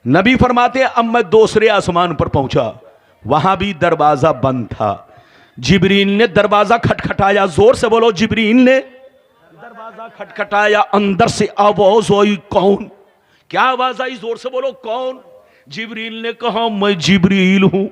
नबी फरमाते हैं अब मैं दूसरे आसमान पर पहुंचा, वहां भी दरवाजा बंद था। जिब्रील ने दरवाजा खटखटाया, जोर से बोलो, जिब्रील ने दरवाजा खटखटाया। अंदर से आवाज आई, कौन? क्या आवाज आई? जोर से बोलो, कौन? जिब्रील ने कहा मैं जिब्रील हूं।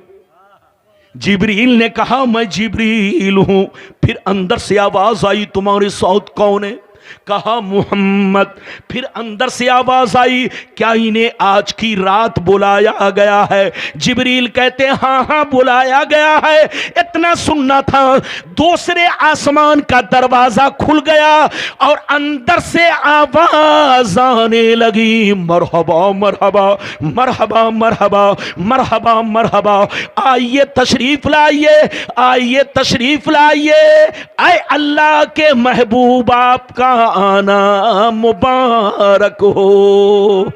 जिब्रील ने कहा मैं जिब्रील हूं। फिर अंदर से आवाज आई, तुम्हारे साथ कौन है? कहा मोहम्मद। फिर अंदर से आवाज आई, क्या इन्हें आज की रात बुलाया गया है? जिब्रील कहते हैं हाँ हाँ बुलाया गया है। इतना सुनना था, दूसरे आसमान का दरवाजा खुल गया और अंदर से आवाज आने लगी, मरहबा मरहबा मरहबा मरहबा मरहबा मरहबा, आइए तशरीफ लाइए, आइए तशरीफ लाइए, आए अल्लाह के महबूब, आपका आना मुबारक हो।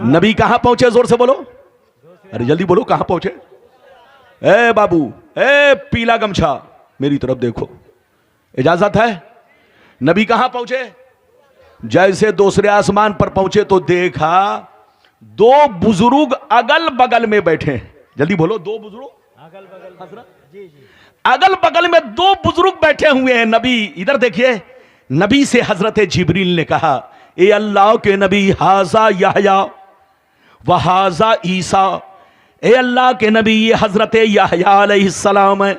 नबी कहां पहुंचे? जोर से बोलो, अरे जल्दी बोलो, कहां पहुंचे? ए बाबू, ए पीला गमछा, मेरी तरफ देखो, इजाजत है। नबी कहां पहुंचे? जैसे दूसरे आसमान पर पहुंचे तो देखा दो बुजुर्ग अगल बगल में बैठे। जल्दी बोलो, दो बुजुर्ग अगल बगल, जी जी, अगल बगल में दो बुजुर्ग बैठे हुए हैं। नबी इधर देखिए, नबी से हजरत जिब्रील ने कहा ए अल्लाह के नबी, हाजा याहया व हाजा ईसा। ए अल्लाह के नबी, ये हजरत याहया अलैहिस्सलाम है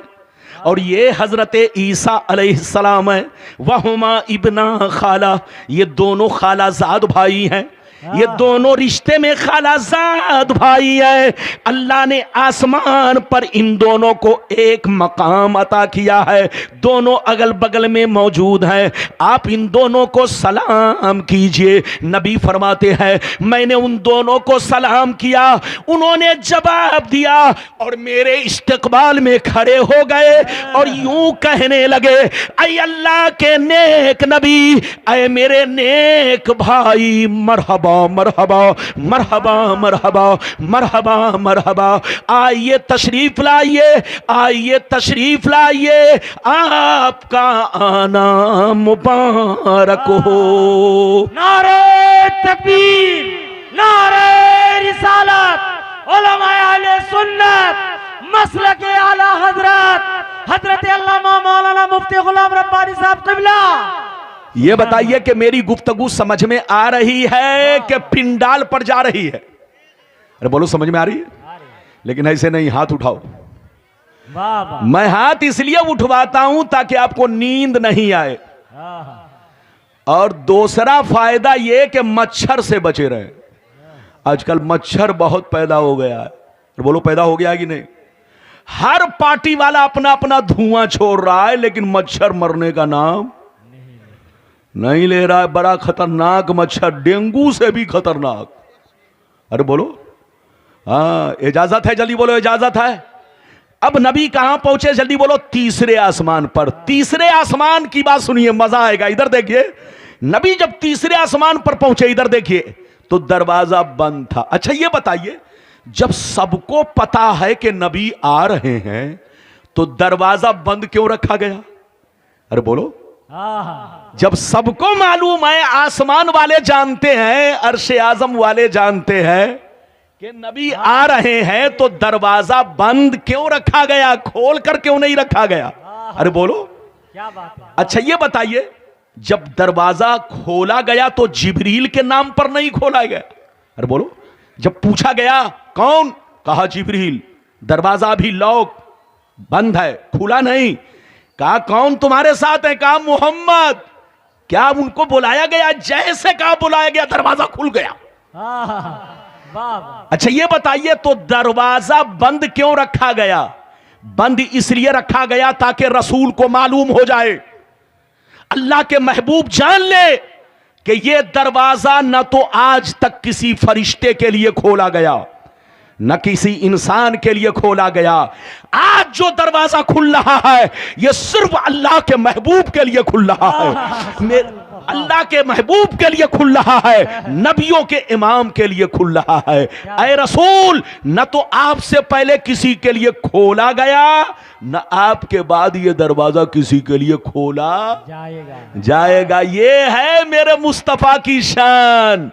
और ये हजरत ईसा अलैहिस्सलाम है। वहुमा इब्ना खाला, ये दोनों खालाजाद भाई हैं। ये दोनों रिश्ते में खालाजाद भाई है। अल्लाह ने आसमान पर इन दोनों को एक मकाम अता किया है, दोनों अगल बगल में मौजूद हैं। आप इन दोनों को सलाम कीजिए। नबी फरमाते हैं मैंने उन दोनों को सलाम किया, उन्होंने जवाब दिया और मेरे इस्तकबाल में खड़े हो गए और यूं कहने लगे, ऐ अल्लाह के नेक नबी, ऐ मेरे नेक भाई, मरहबा मरहबा मरहबा मरहबा मरहबा मरहबा, आइए तशरीफ लाइए, आइए तशरीफ लाइए, आपका आना मुबारक हो। नारे तकबीर, नारे रिसालत, उलमाए अहले सुन्नत, मसलक आला हजरत अल्लामा मौलाना मुफ्ती गुलाम रब्बानी साहब क़िबला। ये बताइए कि मेरी गुफ्तगू समझ में आ रही है कि पिंडाल पर जा रही है? अरे बोलो, समझ में आ रही है? लेकिन ऐसे नहीं, हाथ उठाओ। मैं हाथ इसलिए उठवाता हूं ताकि आपको नींद नहीं आए, और दूसरा फायदा यह कि मच्छर से बचे रहे। आजकल मच्छर बहुत पैदा हो गया है। बोलो, पैदा हो गया कि नहीं? हर पार्टी वाला अपना अपना धुआं छोड़ रहा है, लेकिन मच्छर मरने का नाम नहीं ले रहा है। बड़ा खतरनाक मच्छर, डेंगू से भी खतरनाक। अरे बोलो, हाँ, इजाजत है? जल्दी बोलो, इजाजत है? अब नबी कहां पहुंचे? जल्दी बोलो। तीसरे आसमान पर। तीसरे आसमान की बात सुनिए, मजा आएगा। इधर देखिए, नबी जब तीसरे आसमान पर पहुंचे, इधर देखिए, तो दरवाजा बंद था। अच्छा ये बताइए, जब सबको पता है कि नबी आ रहे हैं, तो दरवाजा बंद क्यों रखा गया? अरे बोलो, जब सबको मालूम है, आसमान वाले जानते हैं, अर्शे आजम वाले जानते हैं कि नबी आ रहे हैं, तो दरवाजा बंद क्यों रखा गया? खोल कर क्यों नहीं रखा गया? अरे बोलो, क्या बात है? अच्छा ये बताइए, जब दरवाजा खोला गया तो जिब्रील के नाम पर नहीं खोला गया? अरे बोलो, जब पूछा गया कौन, कहा जिब्रील। दरवाजा अभी लॉक बंद है, खुला नहीं। कहा कौन तुम्हारे साथ है? कहा मोहम्मद। क्या उनको बुलाया गया? जैसे कहा बुलाया गया, दरवाजा खुल गया। अच्छा ये बताइए, तो दरवाजा बंद क्यों रखा गया? बंद इसलिए रखा गया ताकि रसूल को मालूम हो जाए, अल्लाह के महबूब जान ले कि यह दरवाजा न तो आज तक किसी फरिश्ते के लिए खोला गया, न किसी इंसान के लिए खोला गया। आज जो दरवाजा खुल रहा है, यह सिर्फ अल्लाह के महबूब के लिए खुल रहा है। अल्लाह के महबूब के लिए खुल रहा है, नबियों के इमाम के लिए खुल रहा है। ऐ रसूल, न तो आपसे पहले किसी के लिए खोला गया, न आपके बाद ये दरवाजा किसी के लिए खोला जाएगा। ये है मेरे मुस्तफा की शान।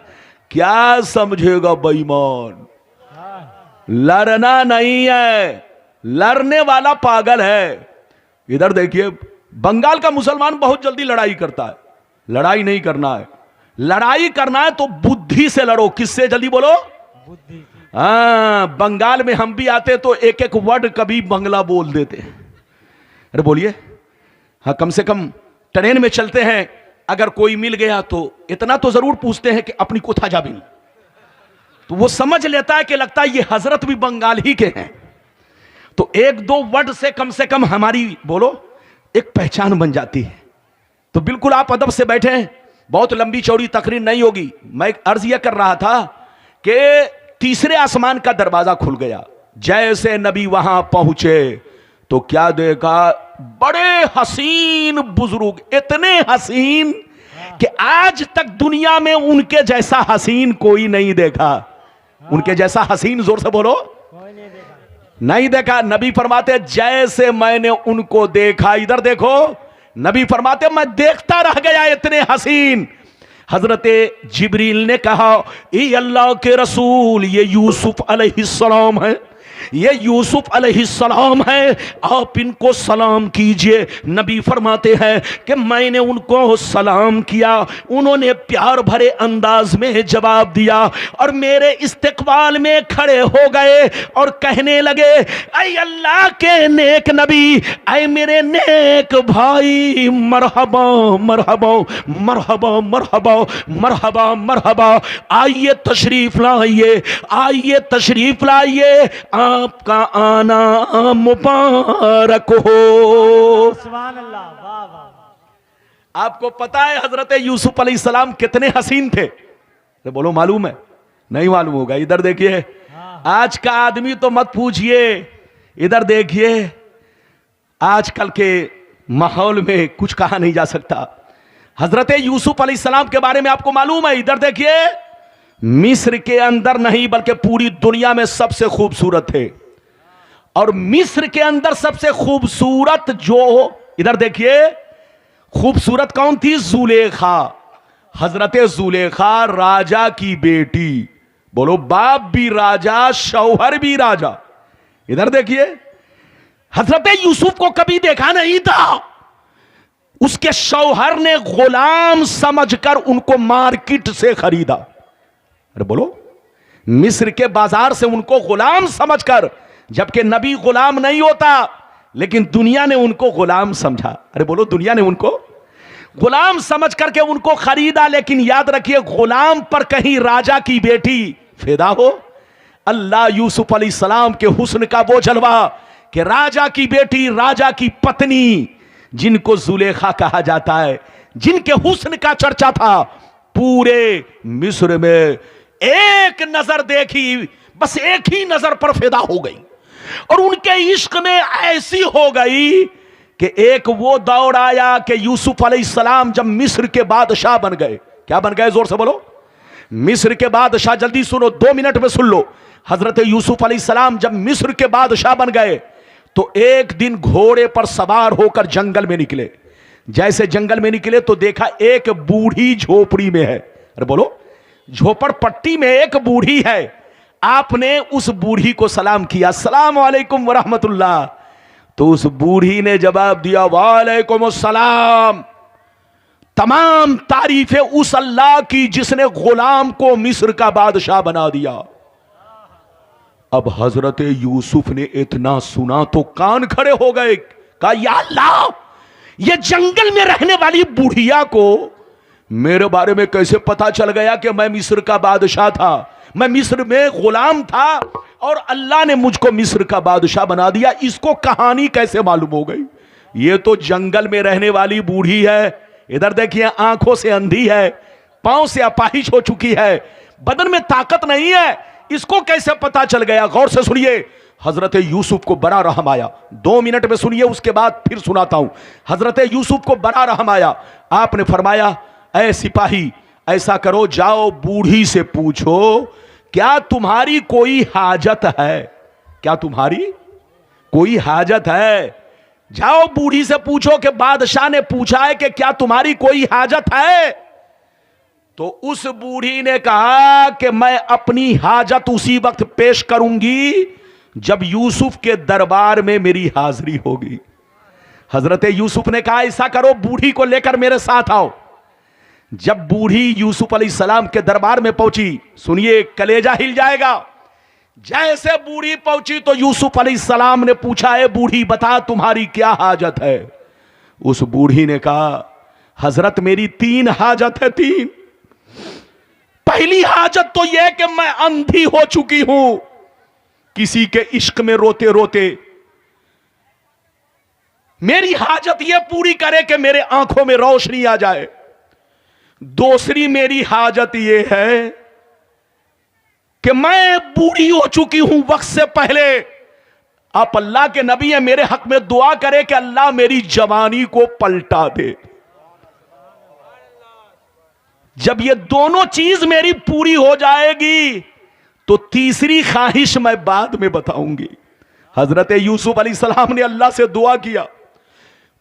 क्या समझेगा बेईमान? लड़ना नहीं है, लड़ने वाला पागल है। इधर देखिए, बंगाल का मुसलमान बहुत जल्दी लड़ाई करता है। लड़ाई नहीं करना है, लड़ाई करना है तो बुद्धि से लड़ो। किससे? जल्दी बोलो, बुद्धि। हाँ, बंगाल में हम भी आते तो एक एक वर्ड कभी बंगला बोल देते। अरे बोलिए, हाँ, कम से कम ट्रेन में चलते हैं, अगर कोई मिल गया तो इतना तो जरूर पूछते हैं कि अपनी कोथा जाबिन, तो वो समझ लेता है कि लगता है ये हजरत भी बंगाल ही के हैं। तो एक दो वर्ड से कम हमारी बोलो एक पहचान बन जाती है। तो बिल्कुल आप अदब से बैठे हैं, बहुत लंबी चौड़ी तकरीर नहीं होगी। मैं अर्ज यह कर रहा था कि तीसरे आसमान का दरवाजा खुल गया। जैसे नबी वहां पहुंचे तो क्या देखा? बड़े हसीन बुजुर्ग, इतने हसीन कि आज तक दुनिया में उनके जैसा हसीन कोई नहीं देखा। उनके जैसा हसीन, जोर से बोलो, नहीं देखा। नबी फरमाते जैसे मैंने उनको देखा, इधर देखो, नबी फरमाते मैं देखता रह गया, इतने हसीन। हजरते जिब्रील ने कहा, ये अल्लाह के रसूल, ये यूसुफ अलैहिस्सलाम है। ये यूसुफ अलैहिस्सलाम है, आप इनको सलाम कीजिए। नबी फरमाते हैं कि मैंने उनको सलाम किया, उन्होंने प्यार भरे अंदाज में जवाब दिया और मेरे इस्तकबाल में खड़े हो गए और कहने लगे, ऐ अल्लाह के नेक नबी, ऐ मेरे नेक भाई, मरहबा मरहबा मरहबा मरहबा मरहबा मरहबा, आइए तशरीफ लाइए, आइए तशरीफ लाइए, आपका आना मुबारक हो। सुभान अल्लाह, वाह वाह। आपको पता है हजरत यूसुफ अलैहिस्सलाम कितने हसीन थे? तो बोलो मालूम है? नहीं मालूम होगा। इधर देखिए, आज का आदमी तो मत पूछिए, इधर देखिए, आजकल के माहौल में कुछ कहा नहीं जा सकता। हजरत यूसुफ अलैहिस्सलाम के बारे में आपको मालूम है? इधर देखिए, मिस्र के अंदर नहीं बल्कि पूरी दुनिया में सबसे खूबसूरत थे। और मिस्र के अंदर सबसे खूबसूरत जो, इधर देखिए, खूबसूरत कौन थी? जुलेखा। हजरत जुलेखा राजा की बेटी। बोलो, बाप भी राजा, शौहर भी राजा। इधर देखिए, हजरत यूसुफ को कभी देखा नहीं था, उसके शौहर ने गुलाम समझकर उनको मार्केट से खरीदा। अरे बोलो, मिस्र के बाजार से उनको गुलाम समझकर, जबकि नबी गुलाम नहीं होता, लेकिन दुनिया ने उनको गुलाम समझा। अरे बोलो, दुनिया ने उनको गुलाम समझ करके उनको खरीदा। लेकिन याद रखिए, गुलाम पर कहीं राजा की बेटी फिदा हो। अल्लाह यूसुफ अलैहिस्सलाम के हुस्न का वो जलवा कि राजा की बेटी, राजा की पत्नी, जिनको जुलेखा कहा जाता है, जिनके हुस्न का चर्चा था पूरे मिस्र में, एक नजर देखी, बस एक ही नजर पर फिदा हो गई और उनके इश्क में ऐसी हो गई कि एक वो दौर आया कि यूसुफ अलैहिस्सलाम जब मिस्र के बादशाह बन गए। क्या बन गए? जोर से बोलो। मिस्र के बादशाह। जल्दी सुनो, 2 मिनट में सुन लो। हजरत यूसुफ अलैहिस्सलाम जब मिस्र के बादशाह बन गए तो एक दिन घोड़े पर सवार होकर जंगल में निकले। जैसे जंगल में निकले तो देखा एक बूढ़ी झोपड़ी में है। अरे बोलो, झोपड़पट्टी में एक बूढ़ी है। आपने उस बूढ़ी को सलाम किया, अस्सलाम वालेकुम व रहमतुल्लाह। तो उस बूढ़ी ने जवाब दिया, वालेकुम अस्सलाम। तमाम तारीफें उस अल्लाह की जिसने गुलाम को मिस्र का बादशाह बना दिया। अब हजरत यूसुफ ने इतना सुना तो कान खड़े हो गए। कहा, या अल्लाह, ये जंगल में रहने वाली बुढ़िया को मेरे बारे में कैसे पता चल गया कि मैं मिस्र का बादशाह था, मैं मिस्र में गुलाम था और अल्लाह ने मुझको मिस्र का बादशाह बना दिया। इसको कहानी कैसे मालूम हो गई? ये तो जंगल में रहने वाली बूढ़ी है। इधर देखिए, आंखों से अंधी है, पांव से अपाहिज हो चुकी है, बदन में ताकत नहीं है, इसको कैसे पता चल गया? गौर से सुनिए, हजरत यूसुफ को बड़ा रहम आया। 2 मिनट में सुनिए, उसके बाद फिर सुनाता हूं। हजरत यूसुफ को बड़ा रहम आया। आपने फरमाया, ऐ सिपाही, ऐसा करो, जाओ बूढ़ी से पूछो क्या तुम्हारी कोई हाजत है? क्या तुम्हारी कोई हाजत है? जाओ बूढ़ी से पूछो कि बादशाह ने पूछा है कि क्या तुम्हारी कोई हाजत है? तो उस बूढ़ी ने कहा कि मैं अपनी हाजत उसी वक्त पेश करूंगी जब यूसुफ के दरबार में मेरी हाजिरी होगी। हजरत यूसुफ ने कहा, ऐसा करो, बूढ़ी को लेकर मेरे साथ आओ। जब बूढ़ी यूसुफ अलैहिस्सलाम के दरबार में पहुंची, सुनिए, कलेजा हिल जाएगा। जैसे बूढ़ी पहुंची तो यूसुफ अलैहिस्सलाम ने पूछा, है बूढ़ी, बता तुम्हारी क्या हाजत है? उस बूढ़ी ने कहा, हजरत मेरी 3 हाजत है। 3। पहली हाजत तो यह कि मैं अंधी हो चुकी हूं, किसी के इश्क में रोते रोते। मेरी हाजत यह पूरी करे कि मेरे आंखों में रोशनी आ जाए। दूसरी मेरी हाजत यह है कि मैं बूढ़ी हो चुकी हूं वक्त से पहले। आप अल्लाह के नबी हैं, मेरे हक में दुआ करें कि अल्लाह मेरी जवानी को पलटा दे। जब ये दोनों चीज मेरी पूरी हो जाएगी तो तीसरी ख्वाहिश मैं बाद में बताऊंगी। हजरत यूसुफ अलैहिस्सलाम ने अल्लाह से दुआ किया,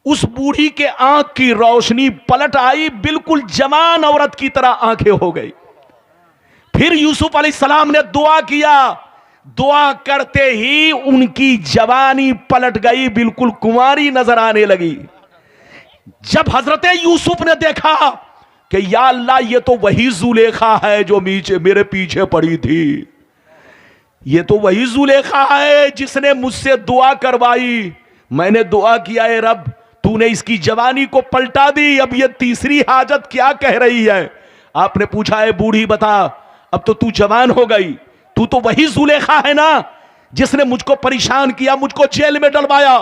उस बूढ़ी के आंख की रोशनी पलट आई, बिल्कुल जवान औरत की तरह आंखें हो गई। फिर यूसुफ अलैहिस्सलाम ने दुआ किया, दुआ करते ही उनकी जवानी पलट गई, बिल्कुल कुंवारी नजर आने लगी। जब हजरत यूसुफ ने देखा कि या अल्लाह, ये तो वही जुलेखा है जो मेरे पीछे पड़ी थी, ये तो वही जुलेखा है जिसने मुझसे दुआ करवाई। मैंने दुआ किया, है रब तूने इसकी जवानी को पलटा दी, अब ये तीसरी हाजत क्या कह रही है। आपने पूछा, है बूढ़ी बता, अब तो तू जवान हो गई, तू तो वही जुलेखा है ना जिसने मुझको परेशान किया, मुझको जेल में डलवाया।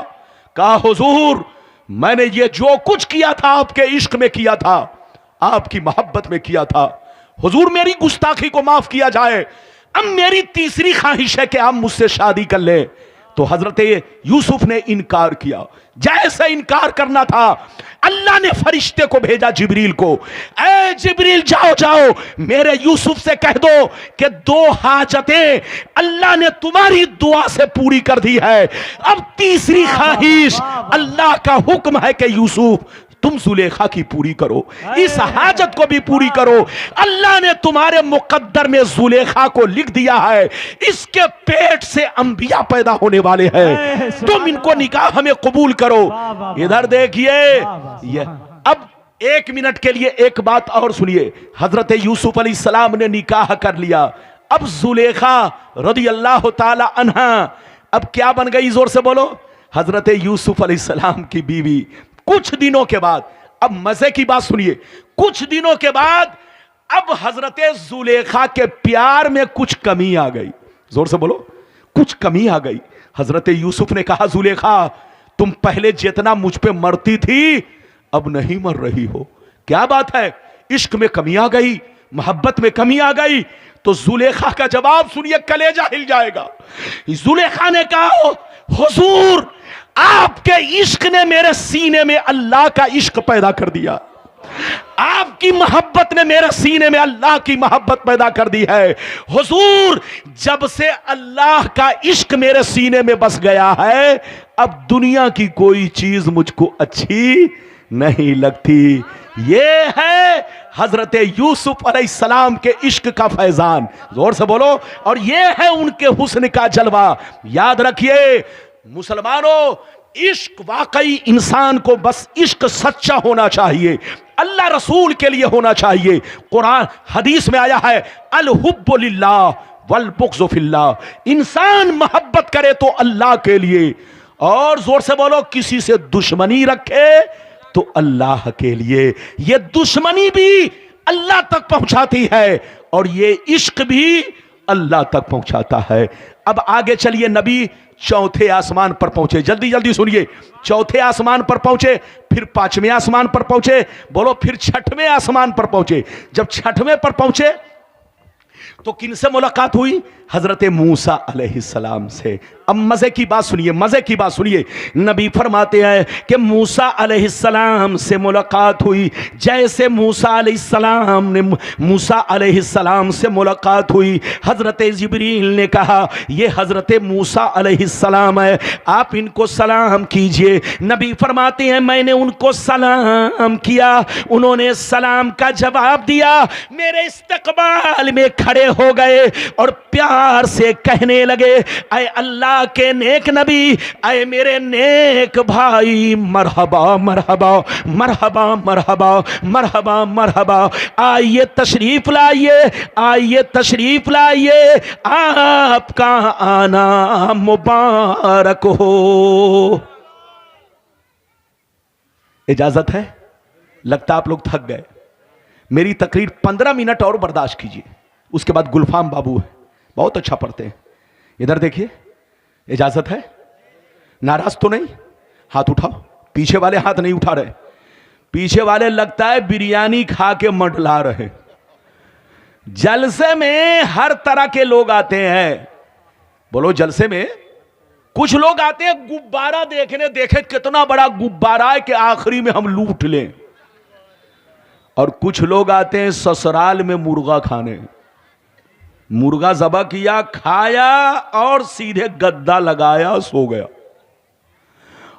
कहा हुजूर, मैंने ये जो कुछ किया था आपके इश्क में किया था, आपकी मोहब्बत में किया था। हुजूर मेरी गुस्ताखी को माफ किया जाए, अब मेरी तीसरी ख्वाहिश है कि आप मुझसे शादी कर ले। तो हजरत यूसुफ ने इनकार किया। जैसे इनकार करना था, अल्लाह ने फरिश्ते को भेजा जिब्रील को, ऐ जिब्रील जाओ जाओ मेरे यूसुफ से कह दो कि 2 हाजतें अल्लाह ने तुम्हारी दुआ से पूरी कर दी है, अब तीसरी ख्वाहिश अल्लाह का हुक्म है कि यूसुफ तुम जुलेखा की पूरी करो, इस हाजत को भी पूरी करो। अल्लाह ने तुम्हारे मुकद्दर में जुलेखा को लिख दिया है, इसके पेट से अंबिया पैदा होने वाले हैं, तुम इनको निकाह हमें कबूल करो। इधर देखिए, ये अब 1 मिनट के लिए एक बात और सुनिए। हजरत यूसुफ अलैहिस्सलाम ने निकाह कर लिया। अब जुलेखा रदी अल्लाह ताला अन्हा अब क्या बन गई, जोर से बोलो, हजरत यूसुफ अलैहिस्सलाम की बीवी। कुछ दिनों के बाद, अब मजे की बात सुनिए, कुछ दिनों के बाद अब हजरत जुलेखा के प्यार में कुछ कमी आ गई। जोर से बोलो, कुछ कमी आ गई। हजरत यूसुफ ने कहा, जुलेखा तुम पहले जितना मुझ पे मरती थी अब नहीं मर रही हो, क्या बात है, इश्क में कमी आ गई, मोहब्बत में कमी आ गई। तो जुलेखा का जवाब सुनिए, कलेजा हिल जाएगा। जुलेखा ने कहा, हुजूर आपके इश्क ने मेरे सीने में अल्लाह का इश्क पैदा कर दिया, आपकी मोहब्बत ने मेरे सीने में अल्लाह की मोहब्बत पैदा कर दी है। हुजूर जब से अल्लाह का इश्क मेरे सीने में बस गया है, अब दुनिया की कोई चीज मुझको अच्छी नहीं लगती। ये है हजरत यूसुफ अलैहिस्सलाम के इश्क का फैजान, जोर से बोलो, और ये है उनके हुस्न का जलवा। याद रखिए मुसलमानों, इश्क वाकई इंसान को बस इश्क सच्चा होना चाहिए, अल्लाह रसूल के लिए होना चाहिए। कुरान हदीस में आया है, अल हुब्बु लिल्लाह वल बुग़्ज़ु फिल्लाह, इंसान मोहब्बत करे तो अल्लाह के लिए, और जोर से बोलो, किसी से दुश्मनी रखे तो अल्लाह के लिए। ये दुश्मनी भी अल्लाह तक पहुंचाती है और ये इश्क भी अल्लाह तक पहुंचाता है। अब आगे चलिए, नबी 4थे आसमान पर पहुंचे, जल्दी जल्दी सुनिए। 4थे आसमान पर पहुंचे, फिर 5वें आसमान पर पहुंचे, बोलो, फिर 6वें आसमान पर पहुंचे। जब 6वें पर पहुंचे तो किनसे मुलाकात हुई? हजरत मूसा अलैहिस्सलाम से। अब मजे की बात सुनिए, मजे की बात सुनिए। नबी फरमाते हैं कि मूसा अलैहिस्सलाम से मुलाकात हुई। जैसे मूसा अलैहिस्सलाम से मुलाकात हुई, हजरत जिब्रील ने कहा, ये हजरत मूसा अलैहिस्सलाम है, आप इनको सलाम कीजिए। नबी फरमाते हैं, मैंने उनको सलाम किया, उन्होंने सलाम का जवाब दिया, मेरे इस्तकबाल में खड़े हो गए और प्यार से कहने लगे, ऐ अल्लाह के नेक नबी, ऐ मेरे नेक भाई, मरहबा मरहबा मरहबा मरहबा मरहबा मरहबा, आइए तशरीफ लाइए, आइए तशरीफ लाइए, आपका आना मुबारक हो। इजाजत है? लगता आप लोग थक गए। मेरी तकरीर 15 मिनट और बर्दाश्त कीजिए, उसके बाद गुलफाम बाबू है, बहुत अच्छा पढ़ते हैं। इधर देखिए, इजाजत है? नाराज तो नहीं? हाथ उठाओ। पीछे वाले हाथ नहीं उठा रहे, पीछे वाले लगता है बिरयानी खा के मंडला रहे। जलसे में हर तरह के लोग आते हैं। बोलो, जलसे में कुछ लोग आते हैं गुब्बारा देखने, देखे कितना बड़ा गुब्बारा है कि आखिरी में हम लूट लें, और कुछ लोग आते हैं ससुराल में मुर्गा खाने। मुर्गा ज़बह किया, खाया और सीधे गद्दा लगाया, सो गया।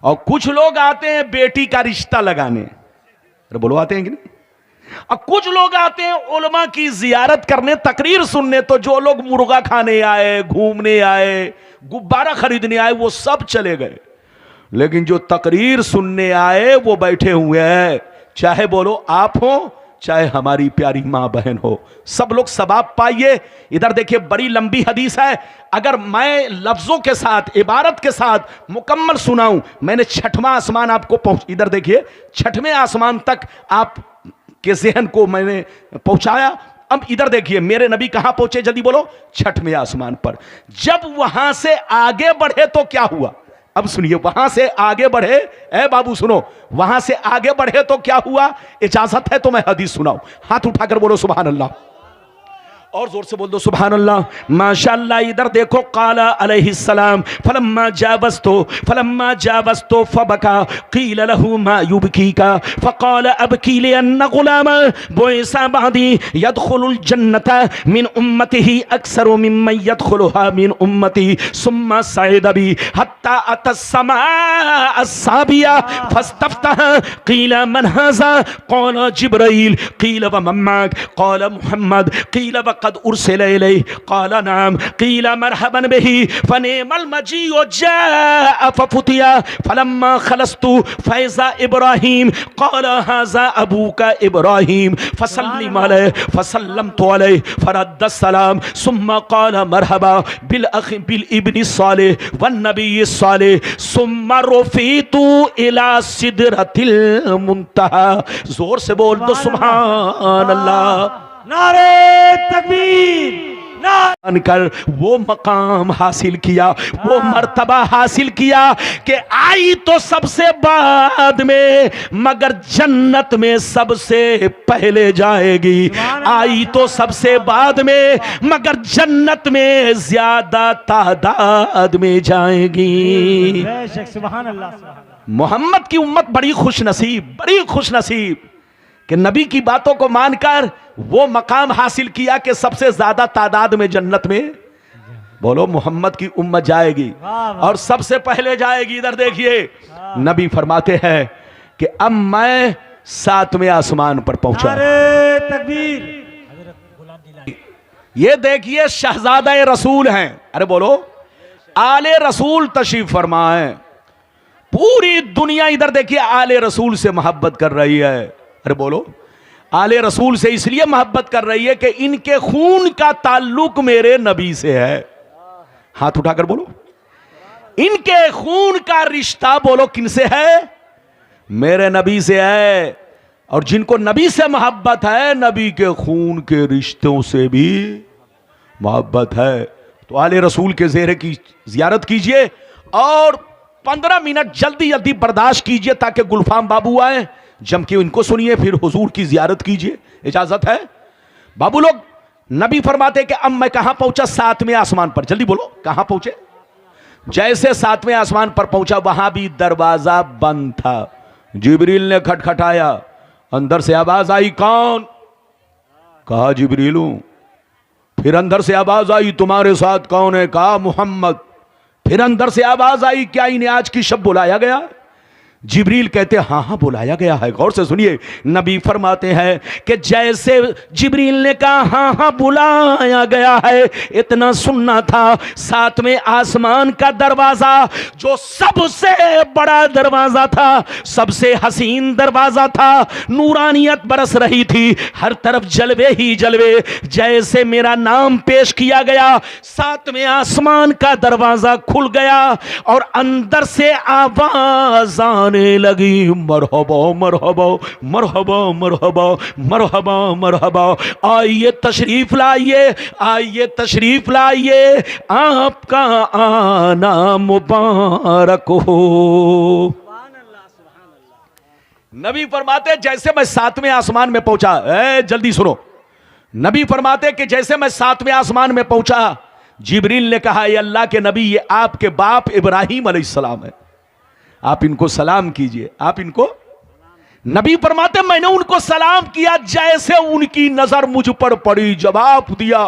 और कुछ लोग आते हैं बेटी का रिश्ता लगाने। अरे बोलो, आते हैं कि नहीं? अब कुछ लोग आते हैं उलमा की जियारत करने, तकरीर सुनने, तो जो लोग मुर्गा खाने आए, घूमने आए, गुब्बारा खरीदने आए, वो सब चले गए। लेकिन जो तकरीर सुनने आए वो बैठे हुए हैं, चाहे बोलो आप हो चाहे हमारी प्यारी मां बहन हो, सब लोग सवाब पाइए। इधर देखिए बड़ी लंबी हदीस है, अगर मैं लफ्जों के साथ, इबारत के साथ मुकम्मल सुनाऊं, मैंने छठवां आसमान आपको इधर देखिए, छठवें आसमान तक आप के ज़हन को मैंने पहुंचाया। अब इधर देखिए मेरे नबी कहां पहुंचे, जल्दी बोलो, छठवें आसमान पर। जब वहां से आगे बढ़े तो क्या हुआ, अब सुनिए, वहां से आगे बढ़े, ए बाबू सुनो, वहां से आगे बढ़े तो क्या हुआ, इजाजत है तो मैं हदीस सुनाऊं। हाथ उठाकर बोलो सुभान अल्लाह, और जोर से बोल दो सुभान अल्लाह, माशाअल्लाह। इधर देखो, काला अलैहिस्सलाम फलम्मा जावस्तु फबका कील लहू मा युबकीका फकाल अबकी लिअन्न गुलाम बुइसा बअदी यदखुलुल जन्नत मिन उम्मतिही अक्सर मिम्मन यदखुलुहा मिन उम्मती सुम्मा सअद बी हत्ता अतस्समा अस्साबिया फस्तफ्तह कील मन हाज़ा क़ाल जिब्रील कील व मम्माक क़ाल मुहम्मद कील व क़द उरसिल इलैहि क़ाल नाम क़ील मरहबन बिही फ़निअमल मजीउ जाअ फ़फ़ुतिया फ़लम्मा ख़लस्तु फ़इज़ा इब्राहीम क़ाल हाज़ा अबूका इब्राहीम फ़सल्लिम अलैहि फ़सल्लमतु अलैहि फ़रद्द सलाम सुम्मा क़ाल मरहबा बिल अख़ी बिल इब्नि सालिह वन नबी सालिह सुम्मा रुफ़ितु इला सिदरतिल मुंतहा। जोर से बोल दो सुभान अल्लाह। नारे तकबीर, कर वो मकाम हासिल किया, वो मर्तबा हासिल किया कि आई तो सबसे बाद में मगर जन्नत में सबसे पहले जाएगी। आई तो सबसे बाद में मगर जन्नत में ज्यादा तादाद में जाएगी। सुभान अल्लाह। मोहम्मद की उम्मत बड़ी खुशनसीब, बड़ी खुशनसीब कि नबी की बातों को मानकर वो मकाम हासिल किया कि सबसे ज्यादा तादाद में जन्नत में, बोलो, मोहम्मद की उम्मत जाएगी और सबसे पहले जाएगी। इधर देखिए नबी फरमाते हैं कि अब मैं 7वें आसमान पर पहुंचा। ये देखिए शहजादा रसूल हैं, अरे बोलो, आले रसूल तशरीफ फरमाए। पूरी दुनिया इधर देखिए आले रसूल से मोहब्बत कर रही है। अरे बोलो, आले रसूल से इसलिए मोहब्बत कर रही है कि इनके खून का ताल्लुक मेरे नबी से है। हाथ उठाकर बोलो, इनके खून का रिश्ता, बोलो, किनसे है, मेरे नबी से है। और जिनको नबी से मोहब्बत है, नबी के खून के रिश्तों से भी मोहब्बत है। तो आले रसूल के ज़ेहरे की जियारत कीजिए और 15 मिनट जल्दी जल्दी बर्दाश्त कीजिए ताकि गुलफाम बाबू आए, जम के इनको सुनिए, फिर हुजूर की जियारत कीजिए। इजाजत है बाबू लोग। नबी फरमाते कि अब मैं कहां पहुंचा, 7वें आसमान पर। जल्दी बोलो, कहां पहुंचे। जैसे 7वें आसमान पर पहुंचा, वहां भी दरवाजा बंद था। जिब्रील ने खटखटाया, अंदर से आवाज आई, कौन? कहा जिब्रील हूं। फिर अंदर से आवाज आई, तुम्हारे साथ कौन है? कहा मोहम्मद। फिर अंदर से आवाज आई, क्या इन्हें आज की शब बुलाया गया? जिब्रील कहते हाँ हाँ बुलाया गया है। गौर से सुनिए, नबी फरमाते हैं कि जैसे जिब्रील ने कहा हाँ हाँ बुलाया गया है, इतना सुनना था, 7वें आसमान का दरवाजा, जो सबसे बड़ा दरवाजा था, सबसे हसीन दरवाजा था, नूरानियत बरस रही थी, हर तरफ जलवे ही जलवे। जैसे मेरा नाम पेश किया गया, 7वें आसमान का दरवाजा खुल गया और अंदर से आवाज आने लगी, मरहबा मरहबा मरहबा मरहबा मरहबा मरहबा, आइए तशरीफ लाइए, आइए तशरीफ लाइए, आपका आना मुबारक हो। नबी फरमाते जैसे मैं 7वें आसमान में पहुंचा, जल्दी सुनो, नबी फरमाते कि जैसे मैं 7वें आसमान में पहुंचा, जिब्रील ने कहा, ये अल्लाह के नबी, ये आपके बाप इब्राहीम अलैहिस्सलाम है, आप इनको सलाम कीजिए, आप इनको। नबी फरमाते मैंने उनको सलाम किया जैसे उनकी नजर मुझ पर पड़ी, जवाब दिया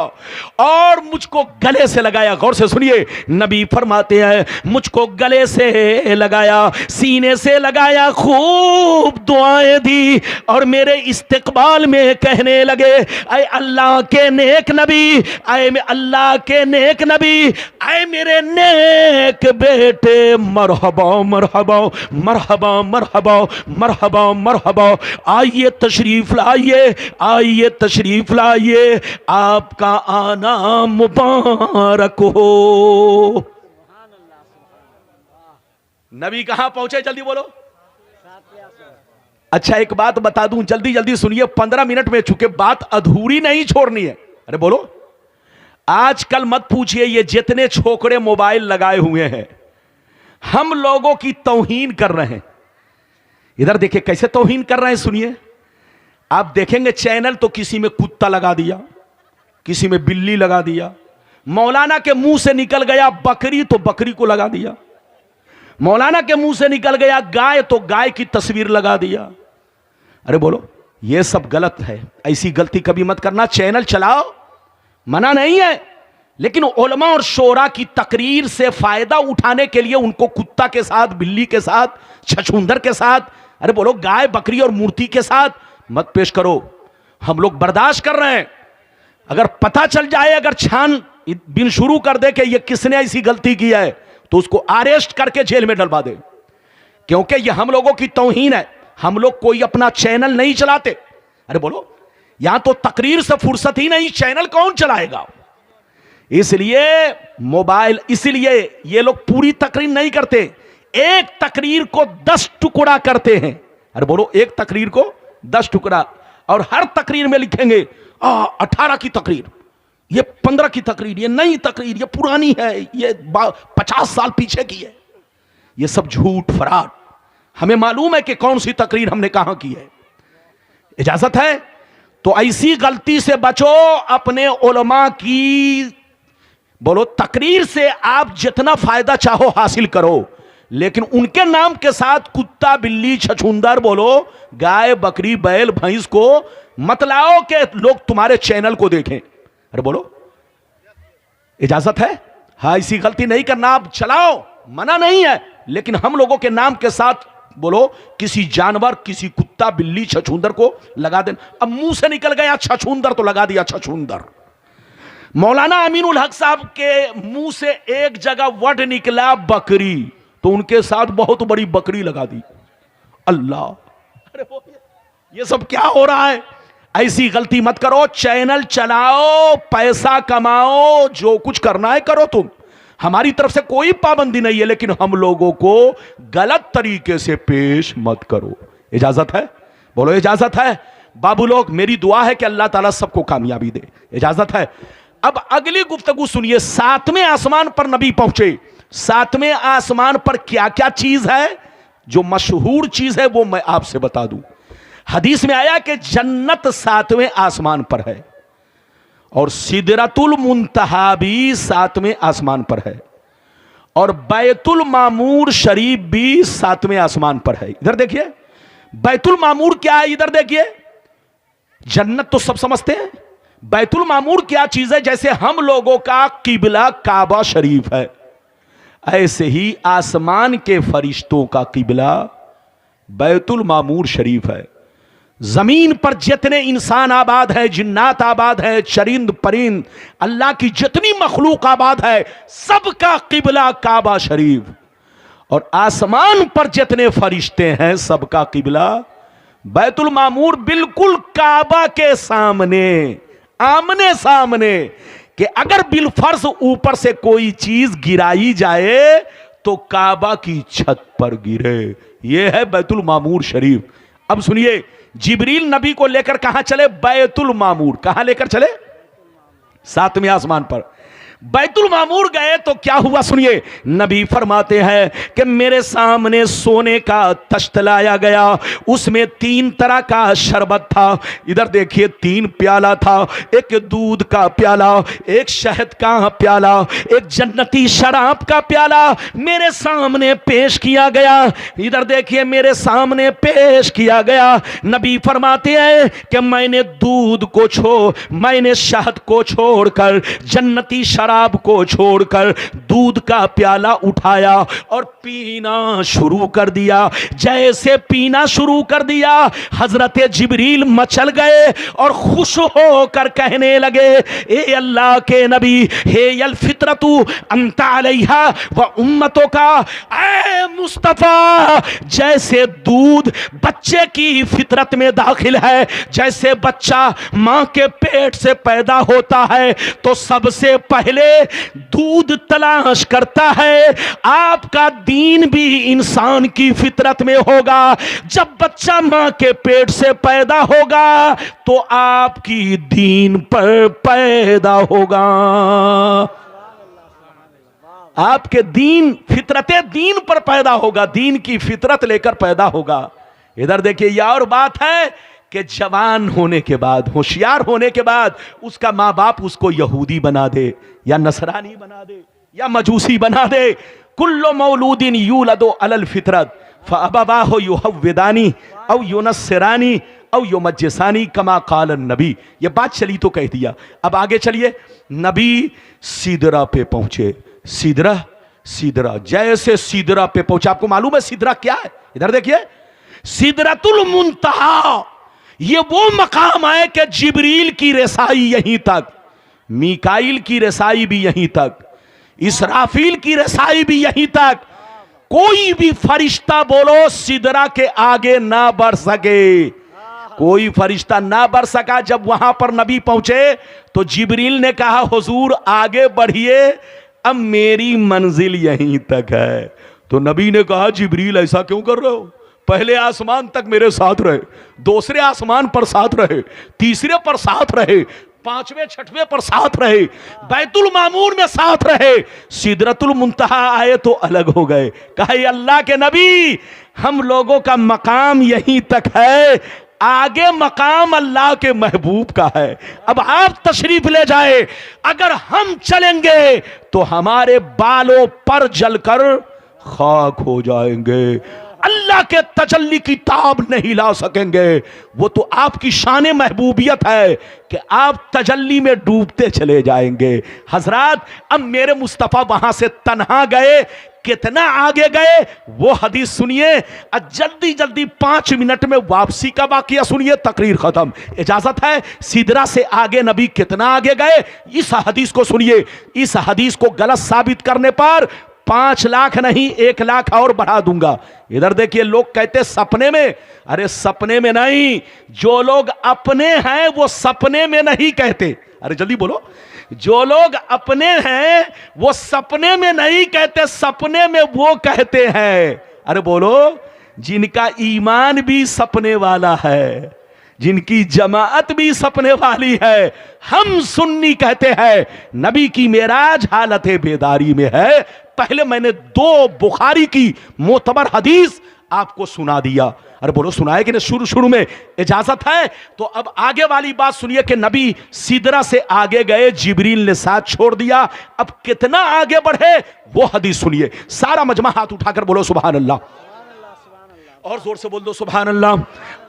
और मुझको गले से लगाया। गौर से सुनिए, नबी फरमाते हैं मुझको गले से लगाया, सीने से लगाया, खूब दुआएं दी और मेरे इस्तिकबाल में कहने लगे, ऐ अल्लाह के नेक नबी, ऐ अल्लाह के नेक नबी, ऐ मेरे नेक बेटे, मरहबा मरहबा मरहबा मरहबा मरहबा मरहबा, आइए तशरीफ लाइए, आइए तशरीफ लाइए, आपका आना मुबारक हो। नबी कहां पहुंचे, जल्दी बोलो। अच्छा एक बात बता दूं, जल्दी जल्दी सुनिए, 15 मिनट में, चुके बात अधूरी नहीं छोड़नी है। अरे बोलो। आजकल मत पूछिए, ये जितने छोकरे मोबाइल लगाए हुए हैं हम लोगों की तौहीन कर रहे हैं। इधर देखिए कैसे तौहीन कर रहे हैं, सुनिए। आप देखेंगे चैनल तो किसी में कुत्ता लगा दिया, किसी में बिल्ली लगा दिया, मौलाना के मुंह से निकल गया बकरी तो बकरी को लगा दिया, मौलाना के मुंह से निकल गया गाय तो गाय की तस्वीर लगा दिया। अरे बोलो, यह सब गलत है, ऐसी गलती कभी मत करना। चैनल चलाओ, मना नहीं है, लेकिन उलमा और शोरा की तकरीर से फायदा उठाने के लिए उनको कुत्ता के साथ, बिल्ली के साथ, छछूंदर के साथ, अरे बोलो गाय बकरी और मूर्ति के साथ मत पेश करो। हम लोग बर्दाश्त कर रहे हैं। अगर पता चल जाए, अगर छान बिन शुरू कर दे कि ये किसने ऐसी गलती की है, तो उसको अरेस्ट करके जेल में डलवा दे, क्योंकि ये हम लोगों की तौहीन है। हम लोग कोई अपना चैनल नहीं चलाते। अरे बोलो, यहां तो तकरीर से फुर्सत ही नहीं, चैनल कौन चलाएगा? इसलिए मोबाइल, इसलिए ये लोग पूरी तकरीर नहीं करते, एक तकरीर को 10 टुकड़ा करते हैं। अरे बोलो, एक तकरीर को 10 टुकड़ा, और हर तकरीर में लिखेंगे 18 की तकरीर, ये 15 की तकरीर, ये नई तकरीर, ये पुरानी है, ये 50 साल पीछे की है। ये सब झूठ फराड। हमें मालूम है कि कौन सी तकरीर हमने कहां की है। इजाजत है तो ऐसी गलती से बचो। अपने उलमा की बोलो तकरीर से आप जितना फायदा चाहो हासिल करो, लेकिन उनके नाम के साथ कुत्ता बिल्ली छछूंदर बोलो गाय बकरी बैल भैंस को मत लाओ कि लोग तुम्हारे चैनल को देखें। अरे बोलो, इजाजत है? हाँ, ऐसी गलती नहीं करना। आप चलाओ, मना नहीं है, लेकिन हम लोगों के नाम के साथ बोलो किसी जानवर, किसी कुत्ता बिल्ली छछूंदर को लगा देना। अब मुंह से निकल गया छछूंदर तो लगा दिया छछूंदर। मौलाना अमीनुल हक साहब के मुंह से एक जगह वर्ड निकला बकरी, तो उनके साथ बहुत बड़ी बकरी लगा दी। अल्लाह, अरे ये सब क्या हो रहा है? ऐसी गलती मत करो। चैनल चलाओ, पैसा कमाओ, जो कुछ करना है करो तुम, हमारी तरफ से कोई पाबंदी नहीं है, लेकिन हम लोगों को गलत तरीके से पेश मत करो। इजाजत है? बोलो इजाजत है? बाबू लोग, मेरी दुआ है कि अल्लाह ताला सबको कामयाबी दे। इजाजत है? अब अगली गुफ्तगू सुनिए। 7वें आसमान पर नबी पहुंचे। 7वें आसमान पर क्या क्या चीज है? जो मशहूर चीज है वो मैं आपसे बता दूं। हदीस में आया कि जन्नत 7वें आसमान पर है, और सिदरतुल मुंतहा भी 7वें आसमान पर है, और बैतुल मामूर शरीफ भी 7वें आसमान पर है। इधर देखिए, बैतुल मामूर क्या है? इधर देखिए, जन्नत तो सब समझते हैं, बैतुल मामूर क्या चीज है? जैसे हम लोगों का किबला काबा शरीफ है, ऐसे ही आसमान के फरिश्तों का किबला बैतुल मामूर शरीफ है। जमीन पर जितने इंसान आबाद है, जिन्नात आबाद है, चरिंद परिंद, अल्लाह की जितनी मखलूक आबाद है, सबका किबला काबा शरीफ। और आसमान पर जितने फरिश्ते हैं, सबका किबला बैतुल मामूर, बिल्कुल काबा के सामने, आमने सामने, कि अगर बिलफर्ज ऊपर से कोई चीज गिराई जाए तो काबा की छत पर गिरे। यह है बैतुल मामूर शरीफ। अब सुनिए, जिब्रील नबी को लेकर कहां चले? बैतुल मामूर। कहां लेकर चले? 7वें आसमान पर। बैतुल मामूर गए तो क्या हुआ सुनिए, नबी फरमाते हैं कि मेरे सामने सोने का तश्त लाया गया, उसमें 3 तरह का शरबत था। इधर देखिए 3 प्याला था, एक दूध का प्याला, एक शहद का प्याला, एक जन्नती शराब का प्याला मेरे सामने पेश किया गया। इधर देखिए मेरे सामने पेश किया गया। नबी फरमाते हैं कि मैंने शहद को छोड़कर, जन्नती शराब को छोड़कर दूध का प्याला उठाया और पीना शुरू कर दिया। जैसे पीना शुरू कर दिया हजरत जिब्रील मचल गए और खुश होकर कहने लगे, ए अल्लाह के नबी, हे यल फितरतु अंता अलैहा व उम्मतों का, ऐ मुस्तफा, जैसे दूध बच्चे की फितरत में दाखिल है, जैसे बच्चा मां के पेट से पैदा होता है तो सबसे पहले दूध तलाश करता है, आपका दीन भी इंसान की फितरत में होगा। जब बच्चा मां के पेट से पैदा होगा तो आपकी दीन पर पैदा होगा, आपके दीन, फितरते दीन पर पैदा होगा, दीन की फितरत लेकर पैदा होगा। इधर देखिए यह और बात है कि जवान होने के बाद, होशियार होने के बाद उसका माँ बाप उसको यहूदी बना दे या नसरानी बना दे या मजूसी बना दे। कुल्लो मौलूदिन यूलदो अलल फितरत फअबवाहु युहव्विदानी औ युनस्सिरानी औ युमज्जिसानी कमा क़ाल नबी। ये बात चली तो कह दिया। अब आगे चलिए, नबी सिदरा पे पहुंचे। सिदरा जैसे सिदरा पे पहुंचा, आपको मालूम है सिदरा क्या है? इधर देखिए, सिदरतुल मुंतहा, ये वो मकाम है कि जिब्रील की रसाई यहीं तक, मीकाइल की रसाई भी यहीं तक, इसराफील की रसाई भी यहीं तक। कोई भी फरिश्ता बोलो सिदरा के आगे ना बढ़ सके, कोई फरिश्ता ना बढ़ सका। जब वहां पर नबी पहुंचे तो जिब्रील ने कहा, हुजूर आगे बढ़िए, अब मेरी मंजिल यहीं तक है। तो नबी ने कहा, जिब्रील ऐसा क्यों कर रहे हो? पहले आसमान तक मेरे साथ रहे, दूसरे आसमान पर साथ रहे, तीसरे पर साथ रहे, 5वें 6वें पर साथ रहे, बैतुल मामूर में साथ रहे, सिदरतुल मुंतहा आए तो अलग हो गए। कहा, अल्लाह के नबी, हम लोगों का मकाम यहीं तक है, आगे मकाम अल्लाह के महबूब का है। अब आप तशरीफ ले जाए, अगर हम चलेंगे तो हमारे बालों पर जलकर खाक हो जाएंगे, अल्लाह के तजल्ली की ताब नहीं ला सकेंगे। वो तो आपकी शान महबूबियत है कि आप तजल्ली में डूबते चले जाएंगे। हजरात, अब मेरे मुस्तफ़ा वहां से तन्हा गए, कितना आगे गए वो हदीस सुनिए। जल्दी जल्दी 5 मिनट में वापसी का वाकया सुनिए, तकरीर खत्म। इजाजत है? सिदरा से आगे नबी कितना आगे गए इस हदीस को सुनिए। इस हदीस को गलत साबित करने पर 5 लाख नहीं 1 लाख और बढ़ा दूंगा। इधर देखिए, लोग कहते सपने में, अरे सपने में नहीं, जो लोग अपने हैं वो सपने में नहीं कहते। अरे जल्दी बोलो, जो लोग अपने हैं वो सपने में नहीं कहते, सपने में वो कहते हैं। अरे बोलो, जिनका ईमान भी सपने वाला है, जिनकी जमाअत भी सपने वाली है, हम सुन्नी कहते हैं। नबी की मेराज हालत बेदारी में है। पहले मैंने 2 बुखारी की मोतबर हदीस आपको सुना दिया। अरे बोलो, सुनाए कि नहीं? शुरू में इजाजत है तो अब आगे वाली बात सुनिए कि नबी सिदरा से आगे गए, जिब्रील ने साथ छोड़ दिया। अब कितना आगे बढ़े वो हदीस सुनिए। सारा मजमा हाथ उठाकर बोलो सुभान अल्लाह, और जोर से बोल दो सुभान अल्लाह,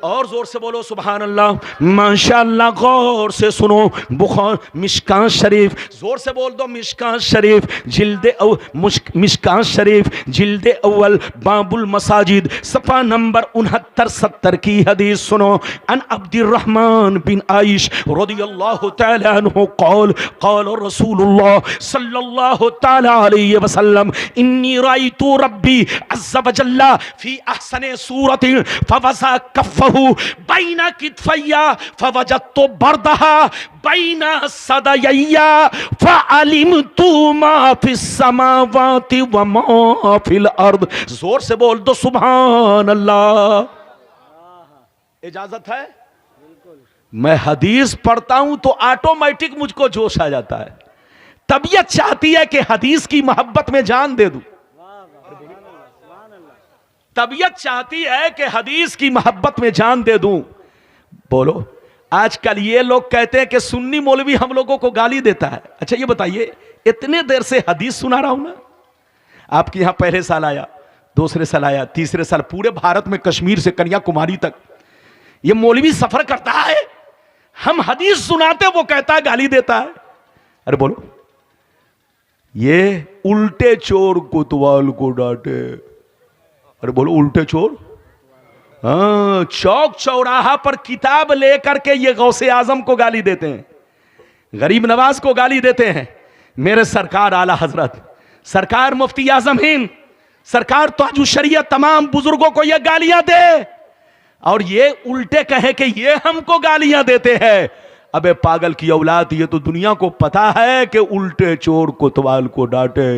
और जोर से बोलो सुभान अल्लाह। माशाअल्लाह, गौर से सुनो। बुखार मिशकात शरीफ, जोर से बोल दो मिशकात शरीफ, मिशकात शरीफ जिल्दे अव्वल बाबुल मसाजिद सफ़ा नंबर 69-70 की हदीस सुनो। अन अब्दुर्रहमान बिन आइश रदियल्लाहु तआला अन्हु क़ाल क़ाल रसूलुल्लाह सल्लल्लाहु तआला अलैहि वसल्लम इन्नी रायतु रब्बी अज़्ज़ व जल्ला फी अहसनि सूरतिन फवज़ा कफ़हु बैना कितफ़ैया फवजदतु बरदहा बैना सदयैया फ़अलिमतु मा फ़िस समावाति व मा फ़िल अर्द। जोर से बोल दो सुभान अल्लाह। इजाजत है? मैं हदीस पढ़ता हूं तो ऑटोमेटिक मुझको जोश आ जाता है। तबीयत चाहती है कि हदीस की मोहब्बत में जान दे दूं, तबीयत चाहती है कि हदीस की मोहब्बत में जान दे दूं। बोलो, आजकल ये लोग कहते हैं कि सुन्नी मौलवी हम लोगों को गाली देता है। अच्छा ये बताइए, इतने देर से हदीस सुना रहा हूं ना, आपके यहां पहले साल आया, दूसरे साल आया, तीसरे साल, पूरे भारत में कश्मीर से कन्याकुमारी तक ये मौलवी सफर करता है, हम हदीस सुनाते वो कहता है गाली देता है। अरे बोलो, ये उल्टे चोर कोतवाल को डांटे। अरे बोलो, उल्टे चोर, हाँ, चौक चौराहा पर किताब लेकर के ये गौसे आजम को गाली देते हैं, गरीब नवाज को गाली देते हैं। मेरे सरकार आला हजरत, सरकार मुफ्ती आजम हिंद, सरकार ताजुल शरीयत तमाम बुजुर्गों को ये गालियां दे और ये उल्टे कहे कि ये हमको गालियां देते हैं। अबे पागल की औलाद, ये तो दुनिया को पता है कि उल्टे चोर कोतवाल को डांटे।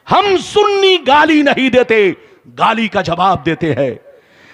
हम सुन्नी गाली नहीं देते, गाली का जवाब देते हैं,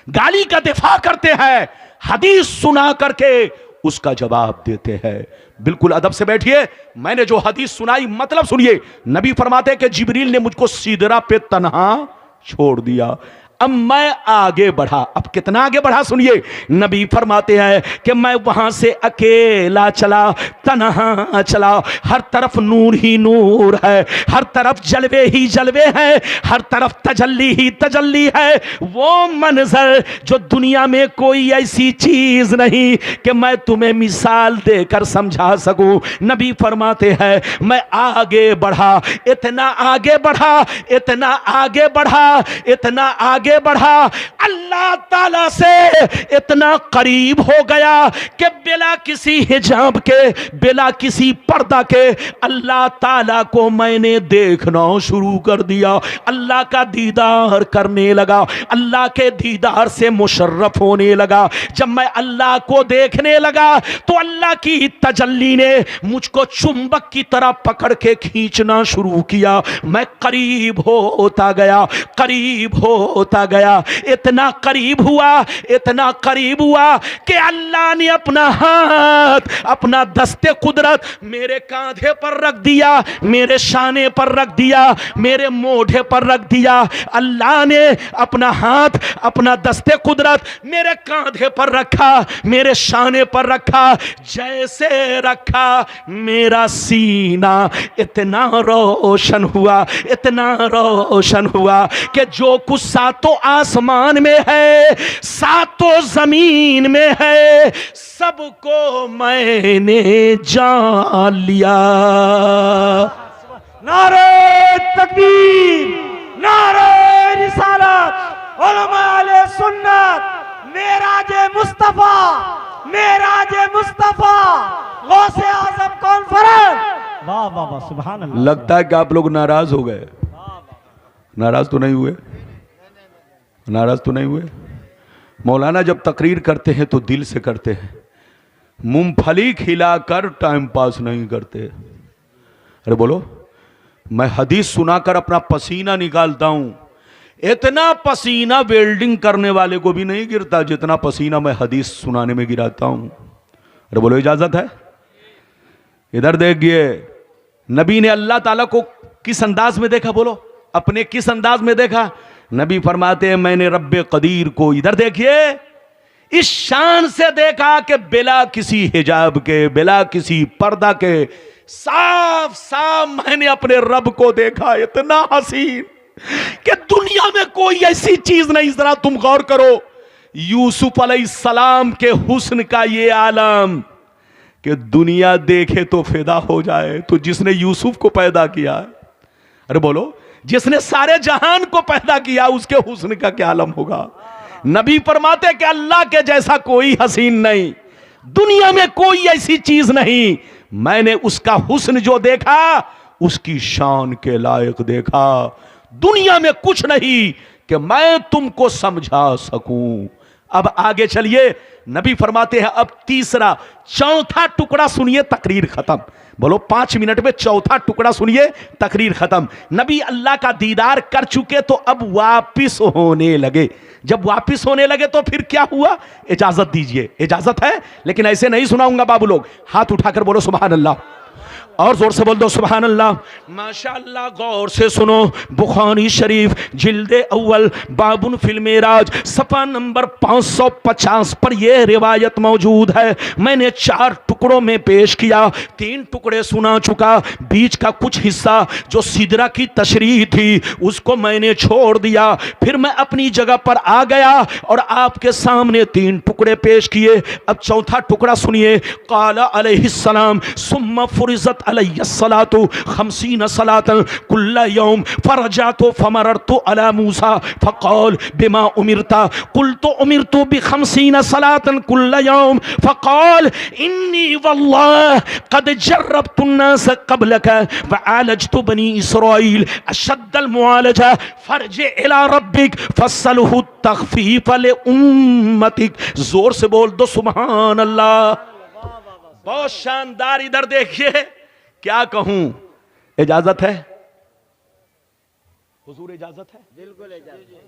गाली का दिफा करते हैं, हदीस सुना करके उसका जवाब देते हैं। बिल्कुल अदब से बैठिए। मैंने जो हदीस सुनाई मतलब सुनिए। नबी फरमाते कि जिब्रील ने मुझको सिदरा पे तन्हा छोड़ दिया, अब मैं आगे बढ़ा। अब कितना आगे बढ़ा सुनिए। नबी फरमाते हैं कि मैं वहां से अकेला चला, तन्हा चला, हर तरफ नूर ही नूर है, हर तरफ जलवे ही जलवे हैं, हर तरफ तजल्ली ही तजल्ली है। वो मंजर जो दुनिया में कोई ऐसी चीज नहीं कि मैं तुम्हें मिसाल देकर समझा सकूं। नबी फरमाते हैं मैं आगे बढ़ा, इतना आगे बढ़ा, इतना आगे बढ़ा, इतना आगे बढ़ा, अल्लाह ताला से इतना करीब हो गया कि बिला किसी हिजाब के, बिला किसी पर्दा के अल्लाह ताला को मैंने देखना शुरू कर दिया। अल्लाह का दीदार करने लगा, अल्लाह के दीदार से मुशर्रफ होने लगा। जब मैं अल्लाह को देखने लगा तो अल्लाह की तजल्ली ने मुझको चुंबक की तरह पकड़ के खींचना शुरू किया। मैं करीब होता गया, करीब होता गया, इतना करीब हुआ, इतना करीब हुआ कि अल्लाह ने अपना हाथ, अपना दस्ते कुदरत मेरे कांधे पर रख दिया, मेरे शाने पर रख दिया, मेरे मोढ़े पर रख दिया। अल्लाह ने अपना हाथ, अपना दस्ते कुदरत मेरे कांधे पर रखा, मेरे शाने पर रखा। जैसे रखा मेरा सीना इतना रोशन हुआ, इतना रोशन हुआ कि जो कुछ सातों आसमान में है, सातों जमीन में है, सबको मैंने जान लिया। नारे तकबीर, नारे रिसालत, उलमाए सुन्नत, मेराजे मुस्तफा, मेराजे मुस्तफा, गौसे आजम कॉन्फ्रेंस। वाह वाह वाह, सुभान अल्लाह। लगता है कि आप लोग नाराज हो गए। नाराज तो नहीं हुए? नाराज तो नहीं हुए? मौलाना जब तकरीर करते हैं तो दिल से करते हैं, मूंगफली खिलाकर टाइम पास नहीं करते। अरे बोलो, मैं हदीस सुनाकर अपना पसीना निकालता हूं, इतना पसीना वेल्डिंग करने वाले को भी नहीं गिरता जितना पसीना मैं हदीस सुनाने में गिराता हूं। अरे बोलो, इजाजत है? इधर देखिए, नबी ने अल्लाह ताला को किस अंदाज में देखा? बोलो, अपने किस अंदाज में देखा? नबी फरमाते हैं मैंने रब्बे कदीर को, इधर देखिए, इस शान से देखा कि बिला किसी हिजाब के, बिला किसी पर्दा के, साफ साफ मैंने अपने रब को देखा। इतना हसीन कि दुनिया में कोई ऐसी चीज नहीं। जरा तुम गौर करो, यूसुफ अलैहिस्सलाम के हुस्न का ये आलम कि दुनिया देखे तो फिदा हो जाए। तो जिसने यूसुफ को पैदा किया, अरे बोलो, जिसने सारे जहान को पैदा किया, उसके हुस्न का क्या आलम होगा। नबी फरमाते कि अल्लाह के जैसा कोई हसीन नहीं, दुनिया में कोई ऐसी चीज नहीं। मैंने उसका हुस्न जो देखा, उसकी शान के लायक देखा। दुनिया में कुछ नहीं कि मैं तुमको समझा सकूं। अब आगे चलिए, नबी फरमाते हैं अब तीसरा, चौथा टुकड़ा सुनिए, तकरीर खत्म। बोलो, 5 मिनट में चौथा टुकड़ा सुनिए, तकरीर खत्म। नबी अल्लाह का दीदार कर चुके तो अब वापिस होने लगे। जब वापिस होने लगे तो फिर क्या हुआ? इजाजत दीजिए। इजाजत है, लेकिन ऐसे नहीं सुनाऊंगा बाबू लोग। हाथ उठाकर बोलो सुभान अल्लाह। और जोर से बोल दो सुभान अल्लाह। माशाअल्लाह, गौर से सुनो, बुखारी शरीफ जिल्दे अव्वल बाबुन फिल मेराज सफ़ा नंबर 550 पर यह रिवायत मौजूद है। मैंने 4 टुकड़ों में पेश किया, 3 टुकड़े सुना चुका, बीच का कुछ हिस्सा जो सिदरा की तशरीह थी उसको मैंने छोड़ दिया। फिर मैं अपनी जगह पर आ गया और आपके सामने 3 टुकड़े पेश किए। अब चौथा टुकड़ा सुनिए। काला अलैहिस्सलाम सुम्मा फुरिज़त अलैहिस्सलातु 50 सलातन कुल्ला यौम फरजातु फमररतु अला मूसा फ़क़ाल बिमा उमिरता कुल्तु उमिरतु बि50 सलातन कुल्ला यौम फ़क़ाल इन्नी वल्लाह क़द जर्रबतु अन्नास क़ब्लक व आलजतु बनी इसराईल अशद्दल मुआलजा फरजि इला रब्बिक फस्सलहु तख़फ़ीफ़ ले उम्मतिक। जोर से बोल दो सुभान अल्लाह। बहुत शानदार। इधर देखिए, क्या कहूं, इजाजत है हुजूर? इजाजत है? बिल्कुल इजाजत है।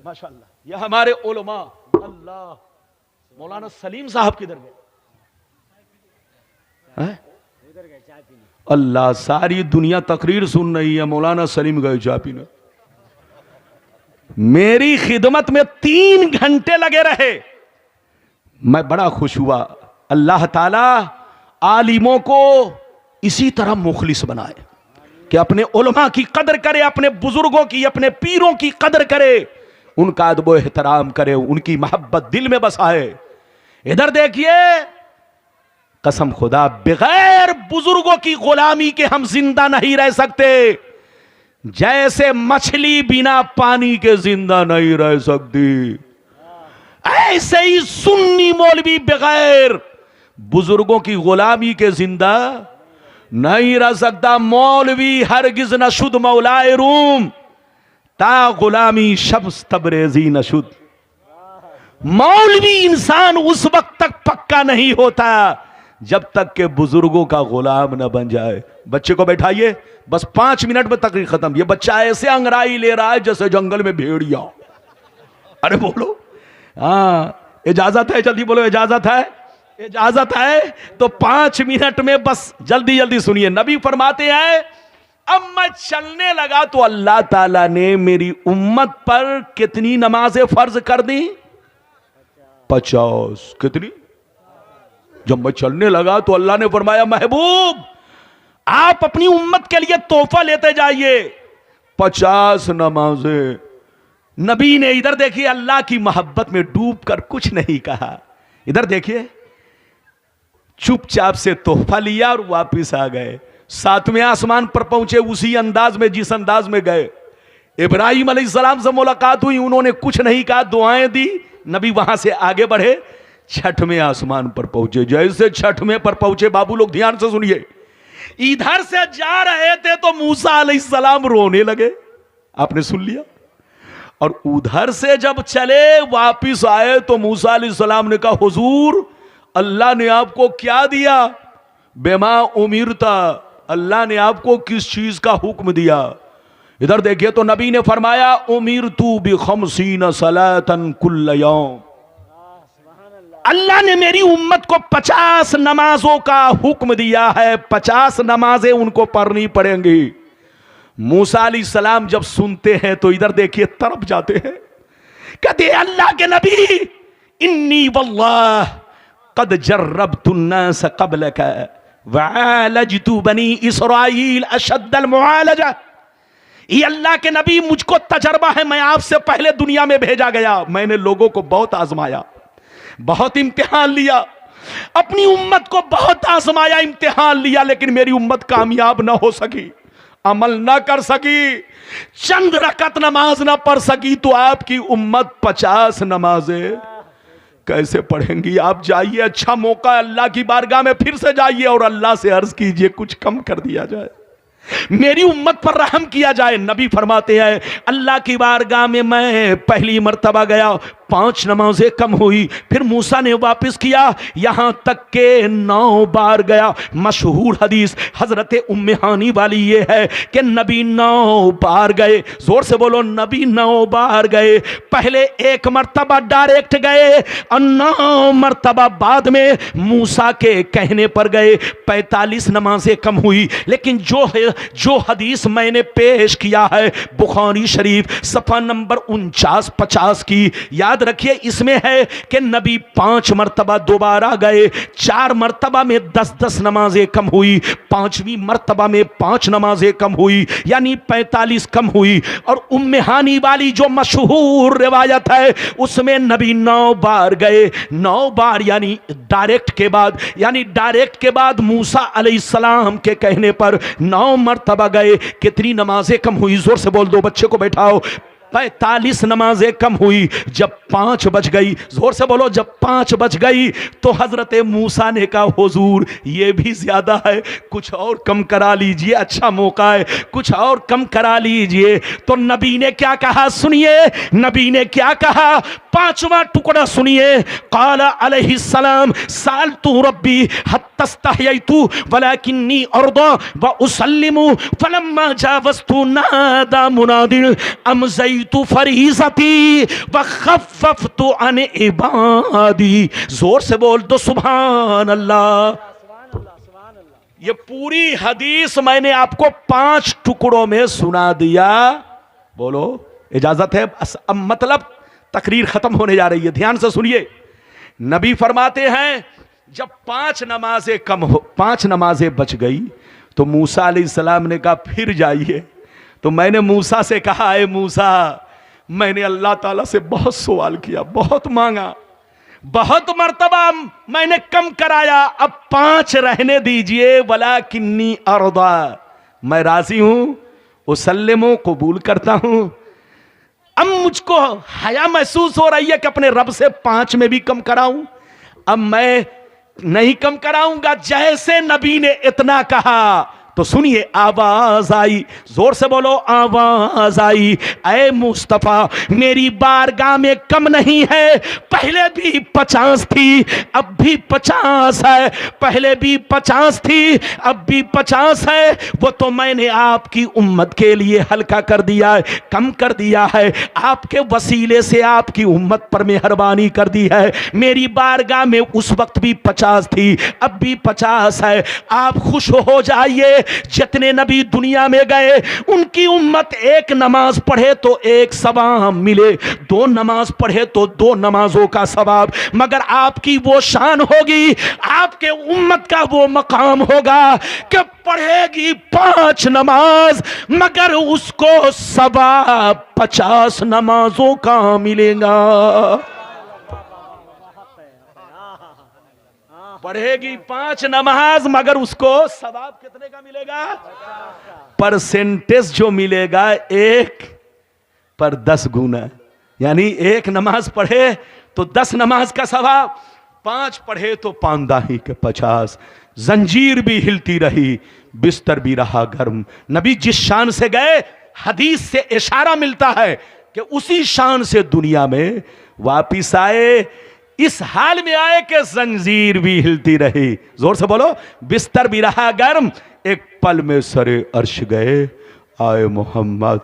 माशाअल्लाह। यह हमारे उलमा, अल्लाह, मौलाना सलीम साहब किधर गए? अल्लाह, सारी दुनिया तकरीर सुन रही है, मौलाना सलीम गए चाय पीने। मेरी खिदमत में 3 घंटे लगे रहे। मैं बड़ा खुश हुआ। अल्लाह ताला आलिमों को इसी तरह मुखलिस बनाए कि अपने उलमा की कदर करे, अपने बुजुर्गों की, अपने पीरों की कदर करे, उनका अदब व एहतराम करे, उनकी मोहब्बत दिल में बसाए। इधर देखिए, कसम खुदा, बगैर बुजुर्गों की गुलामी के हम जिंदा नहीं रह सकते। जैसे मछली बिना पानी के जिंदा नहीं रह सकती, ऐसे ही सुन्नी मौलवी बगैर बुजुर्गों की गुलामी के जिंदा नहीं रह सकता। मौलवी हरगिज नशुद मौलाए रूम ता गुलामी शब्स तबरेजी नशुद। मौलवी इंसान उस वक्त तक पक्का नहीं होता जब तक के बुजुर्गों का गुलाम न बन जाए। बच्चे को बैठाइए, बस 5 मिनट में तकरीर खत्म। ये बच्चा ऐसे अंगड़ाई ले रहा है जैसे जंगल में भेड़िया। अरे बोलो, हाँ इजाजत है? जल्दी बोलो, इजाजत है? इजाजत है तो 5 मिनट में बस जल्दी जल्दी सुनिए। नबी फरमाते हैं, अब मैं चलने लगा तो अल्लाह ताला ने मेरी उम्मत पर कितनी नमाजें फर्ज कर दी? 50। कितनी? जब मैं चलने लगा तो अल्लाह ने फरमाया, महबूब आप अपनी उम्मत के लिए तोहफा लेते जाइए, 50 नमाजें। नबी ने इधर देखिए अल्लाह की मोहब्बत में डूबकर कुछ नहीं कहा। इधर देखिए, चुपचाप से तोहफा लिया और वापिस आ गए। 7वें आसमान पर पहुंचे उसी अंदाज में जिस अंदाज में गए। इब्राहिम अलैहिस्सलाम से मुलाकात हुई, उन्होंने कुछ नहीं कहा, दुआएं दी। नबी वहां से आगे बढ़े, 6वें आसमान पर पहुंचे। जैसे 6वें पर पहुंचे, बाबू लोग ध्यान से सुनिए, इधर से जा रहे थे तो मूसा अलैहिस्सलाम रोने लगे। आपने सुन लिया। और उधर से जब चले वापिस आए तो मूसा अलैहिस्सलाम ने कहा, हुजूर अल्लाह ने आपको क्या दिया? बेमा उमिरता, अल्लाह ने आपको किस चीज का हुक्म दिया? इधर देखिए तो नबी ने फरमाया, उमिरतु बि50 सलातन कुल्ल यौम। अल्लाह ने मेरी उम्मत को 50 नमाजों का हुक्म दिया है, 50 नमाजें उनको पढ़नी पड़ेंगी। मूसा अलैहिस्सलाम जब सुनते हैं तो इधर देखिए तरफ जाते हैं, कहते हैं अल्लाह के नबी, इन्नी वल्लाह कद जर्रबतु अन्नास क़ब्लक व आलजतु बनी इसराईल अशद्दल मुआलजा। ये अल्लाह के नबी, मुझको तजर्बा है, मैं आपसे पहले दुनिया में भेजा गया। मैंने लोगों को बहुत आजमाया, बहुत इम्तिहान लिया, अपनी उम्मत को बहुत आजमाया, इम्तिहान लिया, लेकिन मेरी उम्मत कामयाब ना हो सकी, अमल ना कर सकी, चंद रकत नमाज ना पढ़ सकी। तो आपकी उम्मत 50 नमाजें कैसे पढ़ेंगी? आप जाइए, अच्छा मौका अल्लाह की बारगाह में फिर से जाइए और अल्लाह से अर्ज कीजिए कुछ कम कर दिया जाए, मेरी उम्मत पर रहम किया जाए। नबी फरमाते हैं, अल्लाह की बारगाह में मैं पहली मर्तबा गया, 5 नमाजें कम हुई। फिर मूसा ने वापस किया, यहां तक के 9 बार गया। मशहूर हदीस हजरत उम्मे हानी वाली ये है कि नबी 9 बार गए। जोर से बोलो, नबी 9 बार गए। पहले 1 मर्तबा डायरेक्ट गए और 9 मर्तबा बाद में मूसा के कहने पर गए। 45 नमाजें कम हुई। लेकिन जो हदीस मैंने पेश किया है बुखारी शरीफ सफा नंबर 49-50 की, याद रखिए, इसमें है कि नबी 5 मर्तबा दोबारा गए। 4 मर्तबा में 10-10 नमाजें कम हुई, 5वीं मर्तबा में 5 नमाजें कम हुई, यानी 45 कम हुई। और उम्मे हानी वाली जो मशहूर रिवायत है उसमें नबी 9 बार गए। 9 बार यानी डायरेक्ट के बाद, यानी डायरेक्ट के बाद मूसा अलैहिस्सलाम के कहने पर 9 मर्तबा गए। कितनी नमाजें कम हुई? जोर से बोल दो, बच्चे को बैठाओ। 45 नमाजें कम हुई। जब 5 बज गई, जोर से बोलो, जब 5 बज गई तो हजरत मूसा ने कहा, हुजूर ये भी ज्यादा है, कुछ और कम करा लीजिए, अच्छा मौका है, कुछ और कम करा लीजिए। तो नबी ने क्या कहा सुनिए, नबी ने क्या कहा, 5वां टुकड़ा सुनिए। काला अलैहिस्सलाम सालतु रब्बी हत्तस्तहयतु वलाकिन्नी अर्दा व उसल्लिमु फलम्मा जावस्तु नादा मुनादिन अमज़ैतु फरीज़ती व खफ़फ़तु अन इबादी। जोर से बोल दो सुभान अल्लाह। ये पूरी हदीस मैंने आपको 5 टुकड़ों में सुना दिया। बोलो इजाजत है? अब मतलब तकरीर खत्म होने जा रही है, ध्यान से सुनिए। नबी फरमाते हैं जब 5 नमाजें बच गई तो मूसा अलैहिस्सलाम ने कहा फिर जाइए। तो मैंने मूसा से कहा, ए मूसा, मैंने अल्लाह ताला से बहुत सवाल किया, बहुत मांगा, बहुत मर्तबा मैंने कम कराया, अब 5 रहने दीजिए। वलाकिन्नी अर्दा, मैं राजी हूं, उसल्लिमु, कबूल करता हूं। अब मुझको हया महसूस हो रही है कि अपने रब से 5 में भी कम कराऊं। अब मैं नहीं कम कराऊंगा। जैसे नबी ने इतना कहा तो सुनिए, आवाज आई, जोर से बोलो, आवाज आई, ऐ मुस्तफा मेरी बारगाह में कम नहीं है। पहले भी 50 थी, अब भी 50 है, पहले भी 50 थी, अब भी 50 है। वो तो मैंने आपकी उम्मत के लिए हल्का कर दिया है, कम कर दिया है, आपके वसीले से आपकी उम्मत पर मेहरबानी कर दी है। मेरी बारगाह में उस वक्त भी 50 थी, अब भी 50 है। आप खुश हो जाइए। जितने नबी दुनिया में गए उनकी उम्मत 1 नमाज पढ़े तो 1 सवाब मिले, 2 नमाज पढ़े तो 2 नमाजों का सवाब। मगर आपकी वो शान होगी, आपके उम्मत का वो मकाम होगा कि पढ़ेगी 5 नमाज मगर उसको सवाब 50 नमाजों का मिलेगा। पढ़ेगी 5 नमाज मगर उसको सवाब कितने का मिलेगा? परसेंटेज जो मिलेगा 1 पर 10 गुना, यानी 1 नमाज पढ़े तो 10 नमाज का सवाब, 5 पढ़े तो 5 दाही के 50। जंजीर भी हिलती रही, बिस्तर भी रहा गर्म। नबी जिस शान से गए, हदीस से इशारा मिलता है कि उसी शान से दुनिया में वापिस आए। इस हाल में आए कि जंजीर भी हिलती रही। जोर से बोलो, बिस्तर भी रहा गर्म, एक पल में सरे अर्श गए, आए मोहम्मद।